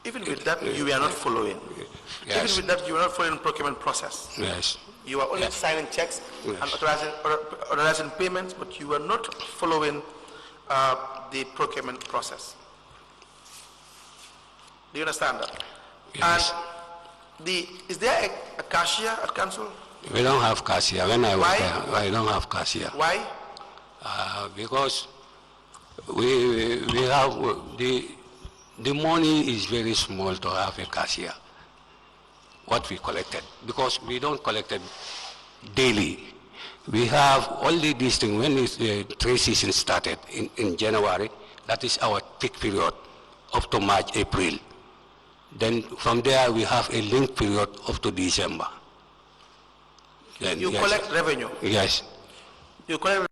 Even with that, you are not following. Yes. Even with that, you are not following the procurement process. Yes. You are only Yes. signing checks Yes. and authorizing payments, but you are not following the procurement process. Do you understand that? Yes. And is there a cashier at council? We don't have cashier. When I was Why? there, I don't have cashier. Why? Because we have the money is very small to have a cashier. What we collected, because we don't collect it daily. We have only this thing when the trade season started in January. That is our peak period, up to March, April. Then from there we have a link period up to December. Then, You yes. collect revenue. Yes. You collect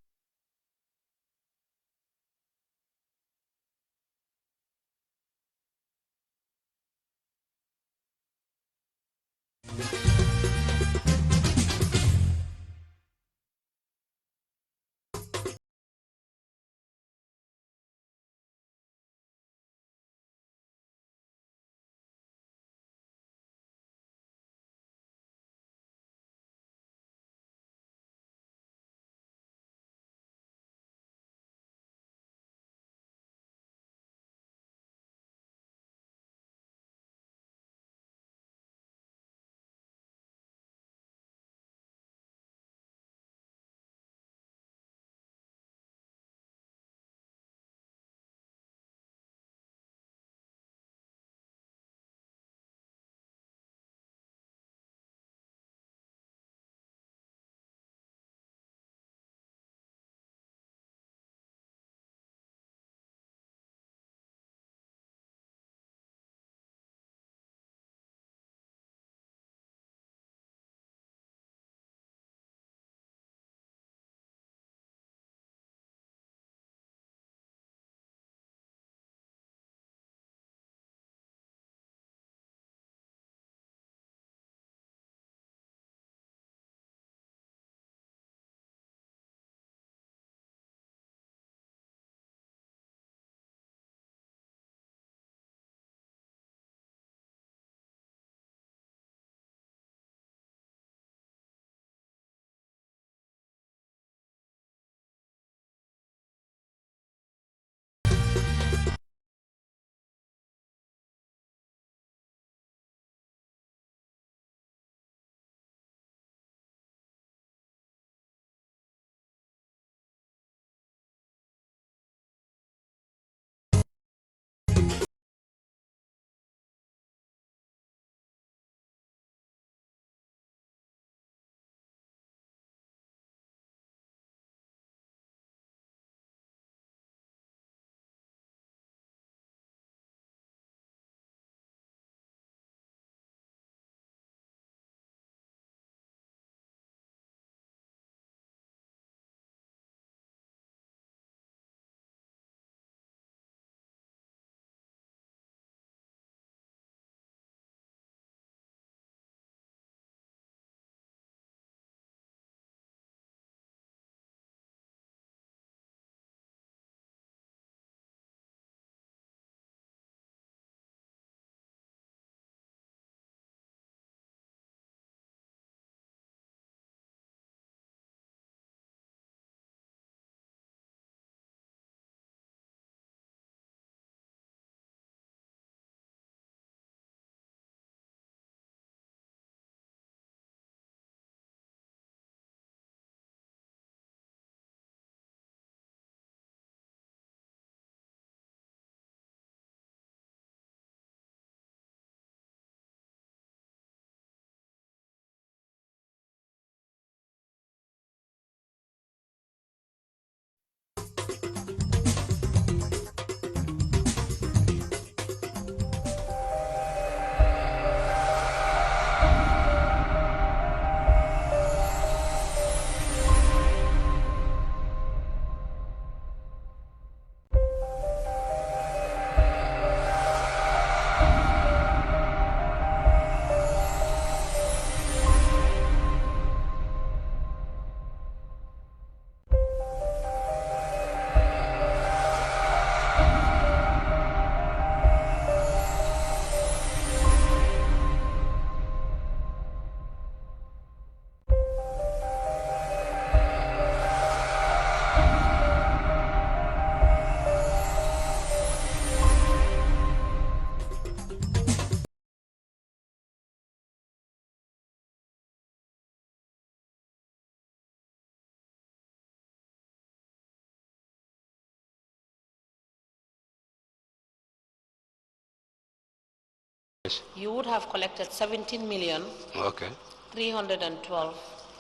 you would have collected 17 million Okay. 312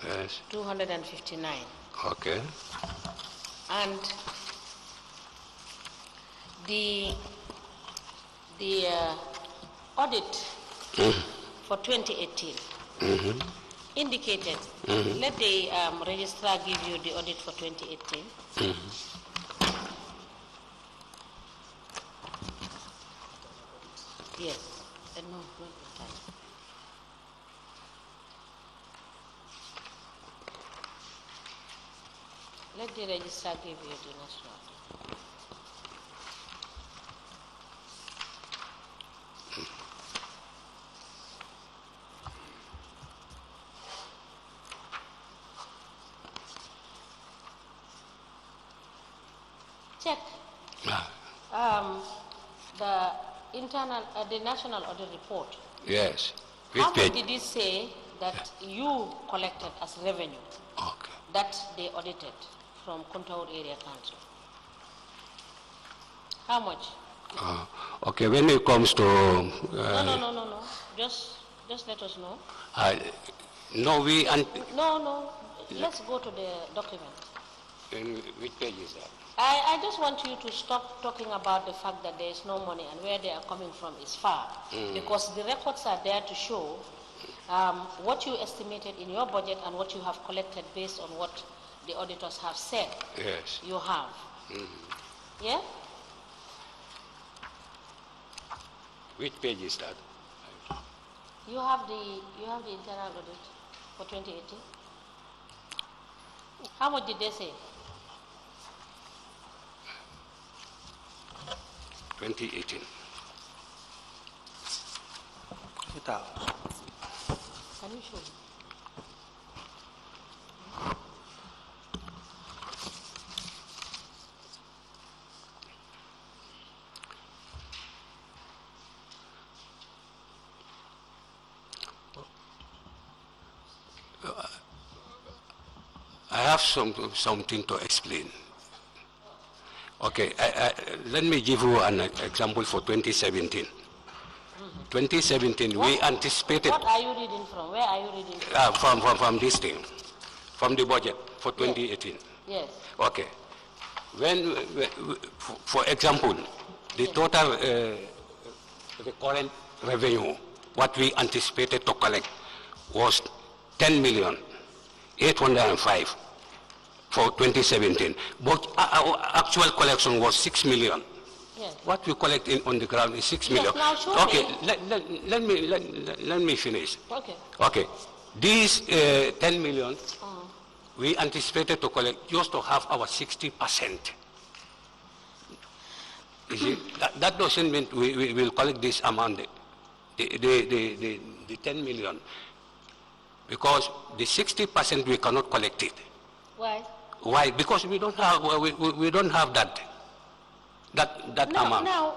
Yes. 259. Okay. And the audit for 2018 indicated, let the registrar give you the audit for 2018. Yes. No, not that time. Let the registrar give you the national. Check. The national audit report. Yes. How Which much page? did it say that you collected as revenue Okay. that they audited from Kuntaur Area Council? How much? Okay. When it comes to No. Just let us know. no, we No. Let's go to the document. which page is that? I just want you to stop talking about the fact that there is no money and where they are coming from is far. Because the records are there to show what you estimated in your budget and what you have collected based on what the auditors have said. Yes. You have. Yeah? Which page is that? You have the internal audit for 2018. How much did they say? 2018. Can you show me? I have something to explain. Okay, let me give you an example for 2017. 2017, we anticipated... What are you reading from? Where are you reading from? From this thing, from the budget for 2018. Yes. Okay. For example, the total recurrent revenue, what we anticipated to collect was 10,805,000 for 2017. But our actual collection was 6 million. Yes. What we collect on the ground is 6 million. Now show Okay, me. let me finish. Okay. Okay. These 10 million, we anticipated to collect just to have our 60%. You see, that doesn't mean we will collect this amount, the 10 million, because the 60% we cannot collect it. Why? Why? Because we don't have that amount. Now,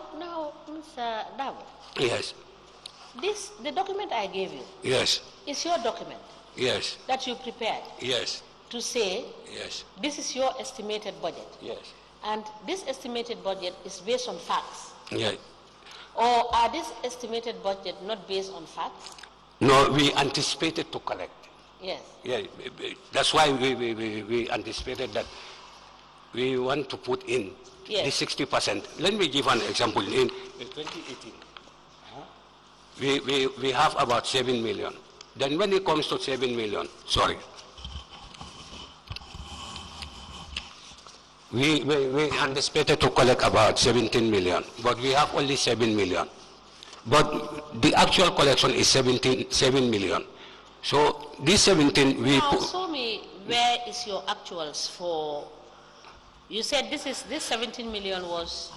Mr. Darboe, Yes. the document I gave you Yes. is your document Yes. that you prepared Yes. to say Yes. this is your estimated budget. Yes. And this estimated budget is based on facts. Yes. Or are this estimated budget not based on facts? No, we anticipated to collect. Yes. Yeah, that's why we anticipated that we want to put in Yes. the 60%. Let me give an example. In 2018, we have about 7 million. Then when it comes to 7 million, sorry, we anticipated to collect about 17 million, but we have only 7 million. But the actual collection is 7 million. So this 17 we Now show me where is your actuals for. You said this 17 million was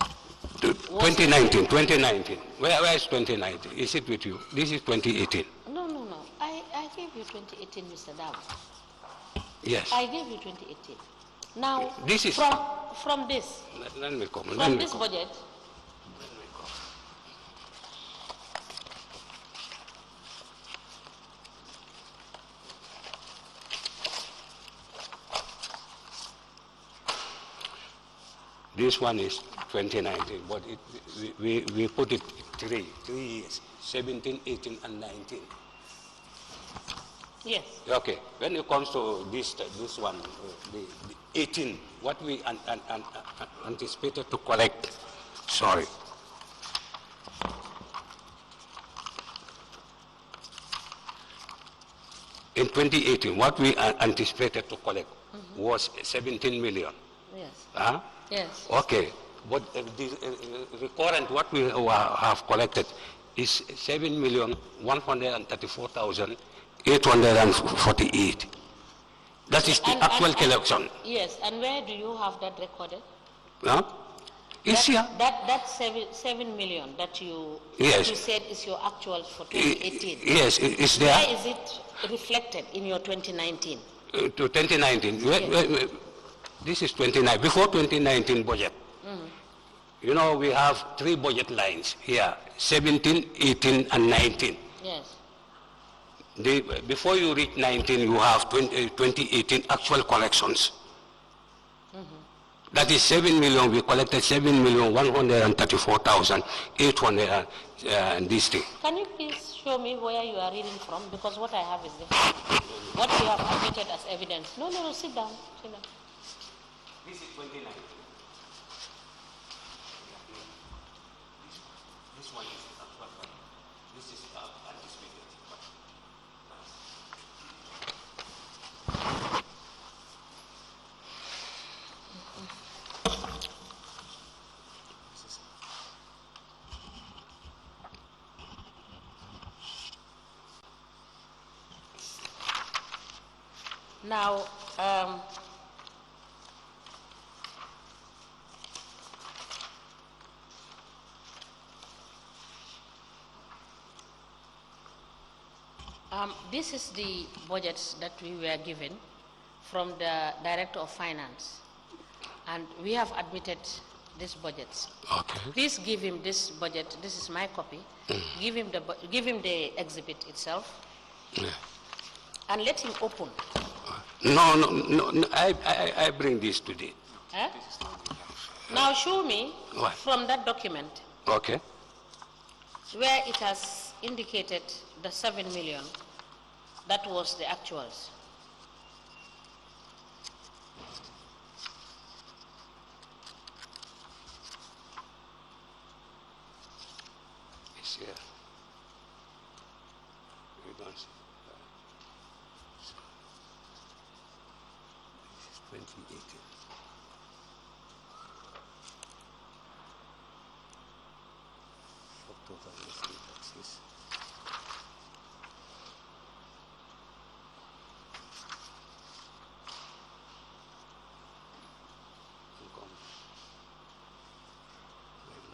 2019. Where is 2019? Is it with you? This is 2018. No. I gave you 2018, Mr. Darboe. Yes. I gave you 2018. Now, This is- from this, Let me come. from this budget, This one is 2019, but we put it three years. 17, 18, and 19. Yes. Okay. When it comes to this one, the 18, what we anticipated to collect, sorry. In 2018, what we anticipated to collect was 17 million. Yes. Huh? Yes. Okay. But the recurrent what we have collected is 7,134,848. That is the actual collection. Yes, and where do you have that recorded? Huh? It's here. That 7 million that you said is your actual for 2018. Yes, it's there. Where is it reflected in your 2019? To 2019. Yes. This is 29. Before 2019 budget. You know, we have 3 budget lines here, 17, 18, and 19. Yes. Before you reach 19, you have 2018 actual collections. That is 7 million. We collected 7,134,800 and this thing. Can you please show me where you are reading from? Because what I have is different. What you have admitted as evidence. No, sit down. Sit down. This is 2019. This one is actual. This is anticipated. Now, this is the budgets that we were given from the Director of Finance, and we have admitted these budgets. Okay. Please give him this budget. This is my copy. Give him the exhibit itself, and let him open. No. I bring this today. Eh? Now show me What? from that document Okay. where it has indicated the 7 million. That was the actuals. It's here. You don't see. This is 2018. October, taxes.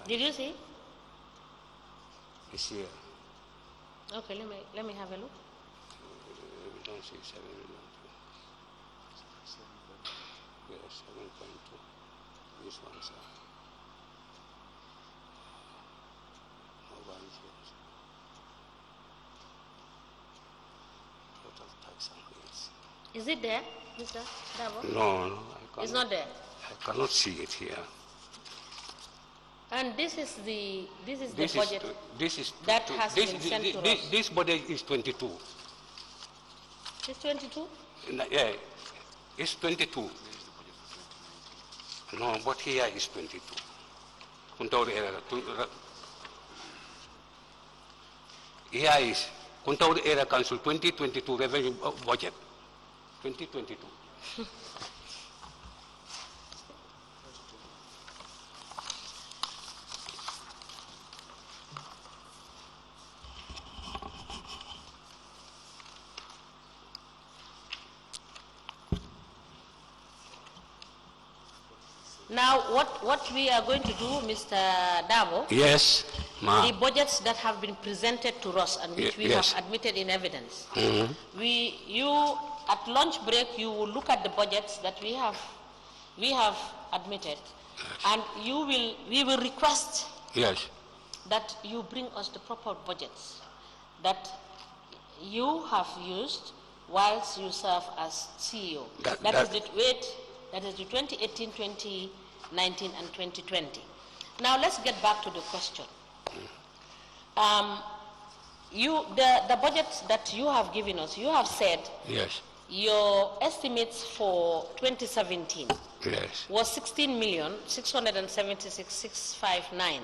Did you see? It's here. Okay, let me have a look. We don't see 7 million. Yes, 7.2. This one's mobile shares. Total tax and rates. Is it there, Mr. Darboe? No, I cannot. It's not there. I cannot see it here. And this is the budget that has been sent to us. This budget is 22. It's 22? Yeah, it's 22. No, but here is 22. Kuntaur area. Here is Kuntaur Area Council 2022 revenue budget. 2022. Now, what we are going to do, Mr. Darboe, Yes, ma'am. the budgets that have been presented to us and which we Yes. have admitted in evidence, you at lunch break you will look at the budgets that we have admitted, and we will request Yes. that you bring us the proper budgets that you have used whilst you serve as CEO. That is the 2018, 2019, and 2020. Now let's get back to the question. the budget that you have given us, you have said Yes. your estimates for 2017 Yes. was 16,676,659,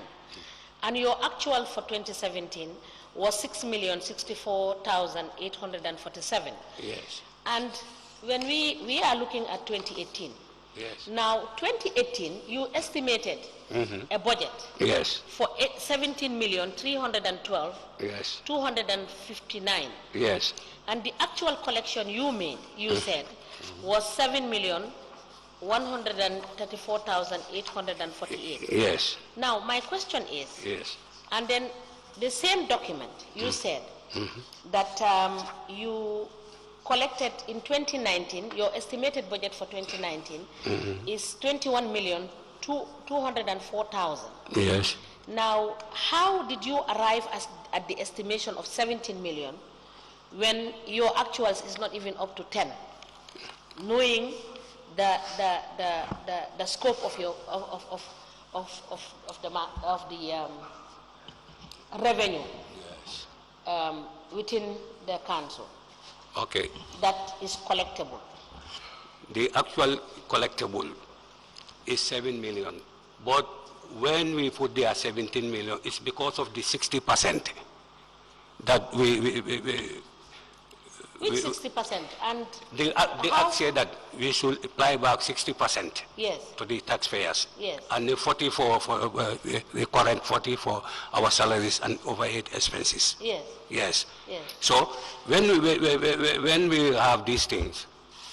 and your actual for 2017 was 6,064,847. Yes. And when we are looking at 2018, Yes. now 2018 you estimated a budget Yes. for 17,312,259, Yes. Yes. and the actual collection you made, you said, was 7,134,848. Yes. Now my question is, Yes. and then the same document you said that you collected in 2019, your estimated budget for 2019 is 21,204,000. Yes. Now, how did you arrive at the estimation of 17 million when your actuals is not even up to 10, knowing the scope of your the revenue within the council Okay. that is collectible? The actual collectible is 7 million. But when we put there 17 million, it's because of the 60% that Which 60%? And the how- act said that we should apply back 60% yes, to the taxpayers. Yes. And the 44 for the current 40 for our salaries and overhead expenses. yes, Yes. yes. So when we have these things,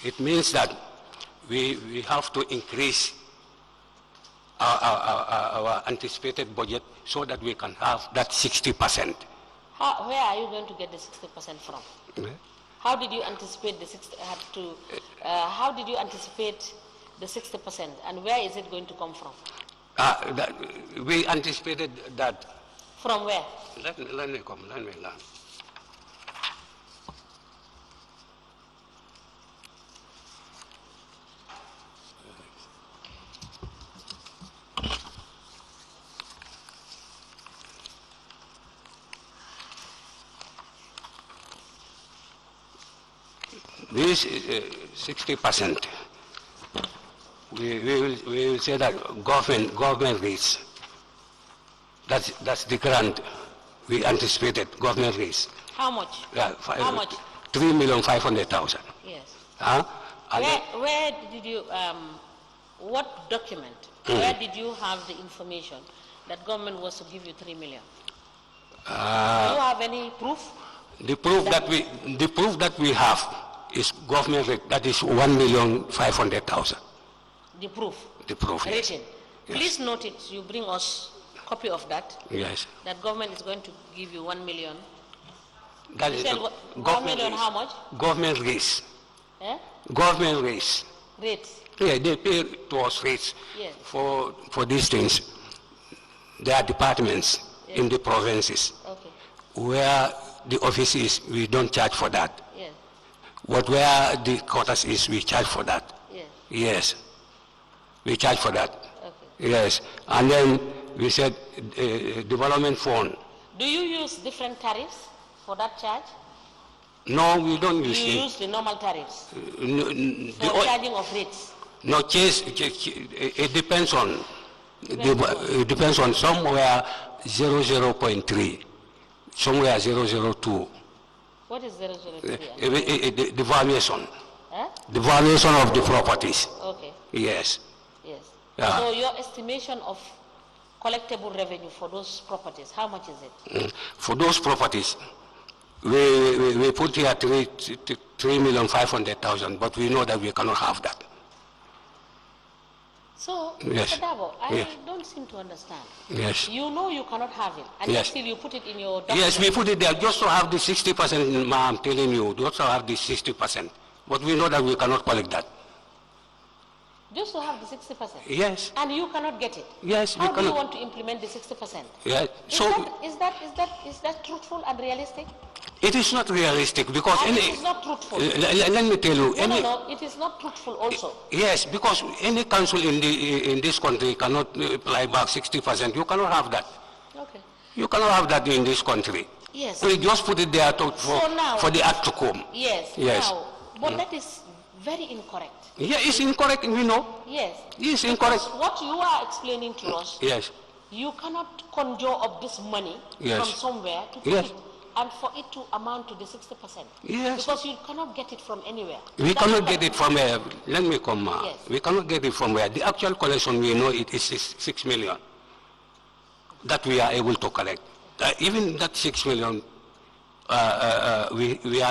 it means that we have to increase our anticipated budget so that we can have that 60%. Where are you going to get the 60% from? How did you anticipate the 60? How did you anticipate the 60%, and where is it going to come from? We anticipated that. From where? Let me learn. This 60%. We will say that government rates. That's the grant we anticipated. Government rates. How much? How much? 3,500,000. Yes. And Where did you? What document? Where did you have the information that government was to give you 3 million? Do you have any proof? the proof that we have is government rate. That is 1,500,000. The proof. The proof. Yes. Written. Please note it. You bring us copy of that. Yes. That government is going to give you 1 million. That You is said 1 million. How much? Government rates. Eh? Government rates. Rates. Yeah, they pay to us rates Yes. for these things. There are departments in the provinces Okay. where the office is, we don't charge for that. Yes. But where the quarters is, we charge for that. Yes. Yes, we charge for that. Okay. Yes, and then we said development fund. Do you use different tariffs for that charge? No, we don't Do use you it. use the normal tariffs The for charging of rates? No, it depends on. It depends on somewhere 0.3, somewhere 0.02. What is 003? The valuation, Huh? the valuation of the properties. Okay. Yes. Yes. Yeah. So your estimation of collectible revenue for those properties, how much is it? For those properties, we put here 3,500,000, but we know that we cannot have that. So, Yes. Mr. Darboe, I Yes. don't seem to understand. Yes. You know you cannot have it, and Yes. still you put it in your document. Yes, we put it there just to have the 60%, I'm telling you, just to have the 60%. But we know that we cannot collect that. Just to have the 60%. Yes. And you cannot get it. Yes, we How do you cannot. want to implement the 60%? Yeah. Is So that truthful and realistic? it is not realistic because And any. it is not truthful. Let me tell you. No, it is not truthful also. Yes, because any council in this country cannot apply back 60%. You cannot have that. Okay. You cannot have that in this country. Yes. We just put it there for the act to come. Yes. Yes. Now, but that is very incorrect. Yeah, it's incorrect, we know. Yes. It's incorrect. Because what you are explaining to us, Yes. you cannot conjure up this money Yes. from somewhere to put Yes. it, and for it to amount to the 60%. Yes. Because you cannot get it from anywhere. We cannot get it from where. Let me come. Yes. We cannot get it from where. The actual collection, we know it is 6 million that we are able to collect. Even that 6 million, we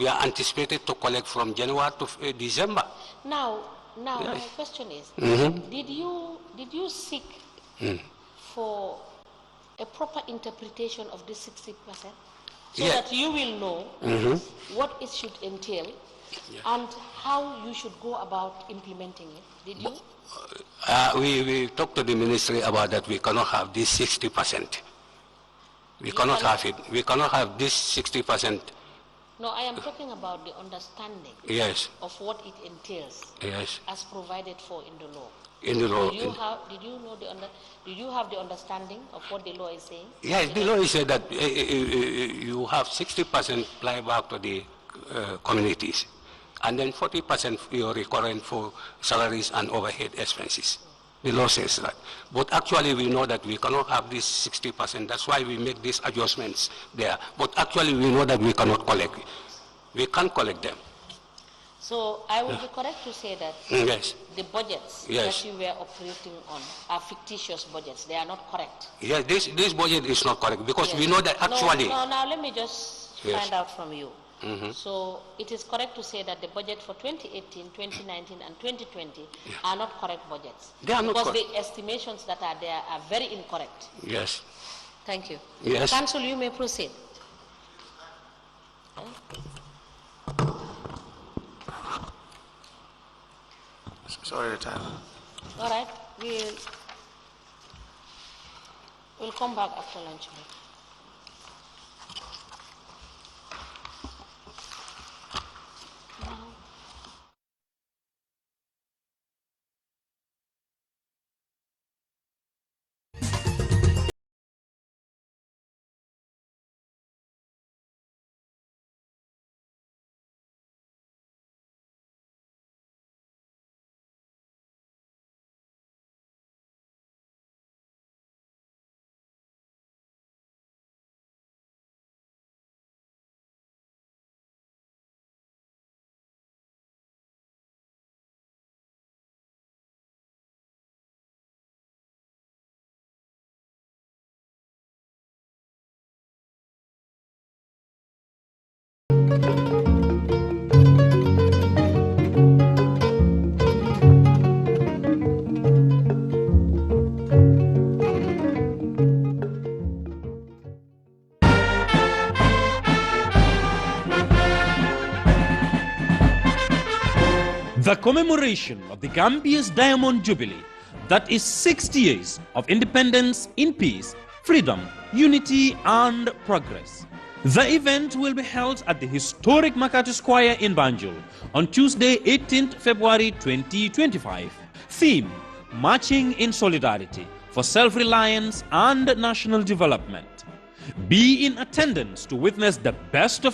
are anticipated to collect from January to December. Now, Yes. my question is, did you seek for a proper interpretation of this 60%, so Yeah. that you will know what it should entail and how you should go about implementing it? Did you? We talked to the ministry about that. We cannot have this 60%. We cannot have it. We cannot have this 60%. No, I am talking about the understanding Yes. of what it entails Yes. as provided for in the law. In the law. Did you have the understanding of what the law is saying? Yes, the law is said that you have 60% fly back to the communities, and then 40% you're recurrent for salaries and overhead expenses. The law says that. But actually we know that we cannot have this 60%. That's why we make these adjustments there. But actually we know that we cannot collect. We can't collect them. So I would be correct to say that Yes. the budgets Yes. that you were operating on are fictitious budgets. They are not correct. Yes, this budget is not correct because Yes. we know that actually. No, now let me just Yes. find out from you. So it is correct to say that the budget for 2018, 2019 and 2020 are not correct budgets. They are not because correct. the estimations that are there are very incorrect. Yes. Thank you. Yes. Council, you may proceed. Sorry, the time. All right, we'll come back after lunch break. The commemoration of the Gambia's Diamond Jubilee, that is 60 years of independence in peace, freedom, unity and progress. The event will be held at the historic Makati Square in Banjul on Tuesday, 18th February 2025. Theme: Marching in Solidarity for Self-Reliance and National Development. Be in attendance to witness the best of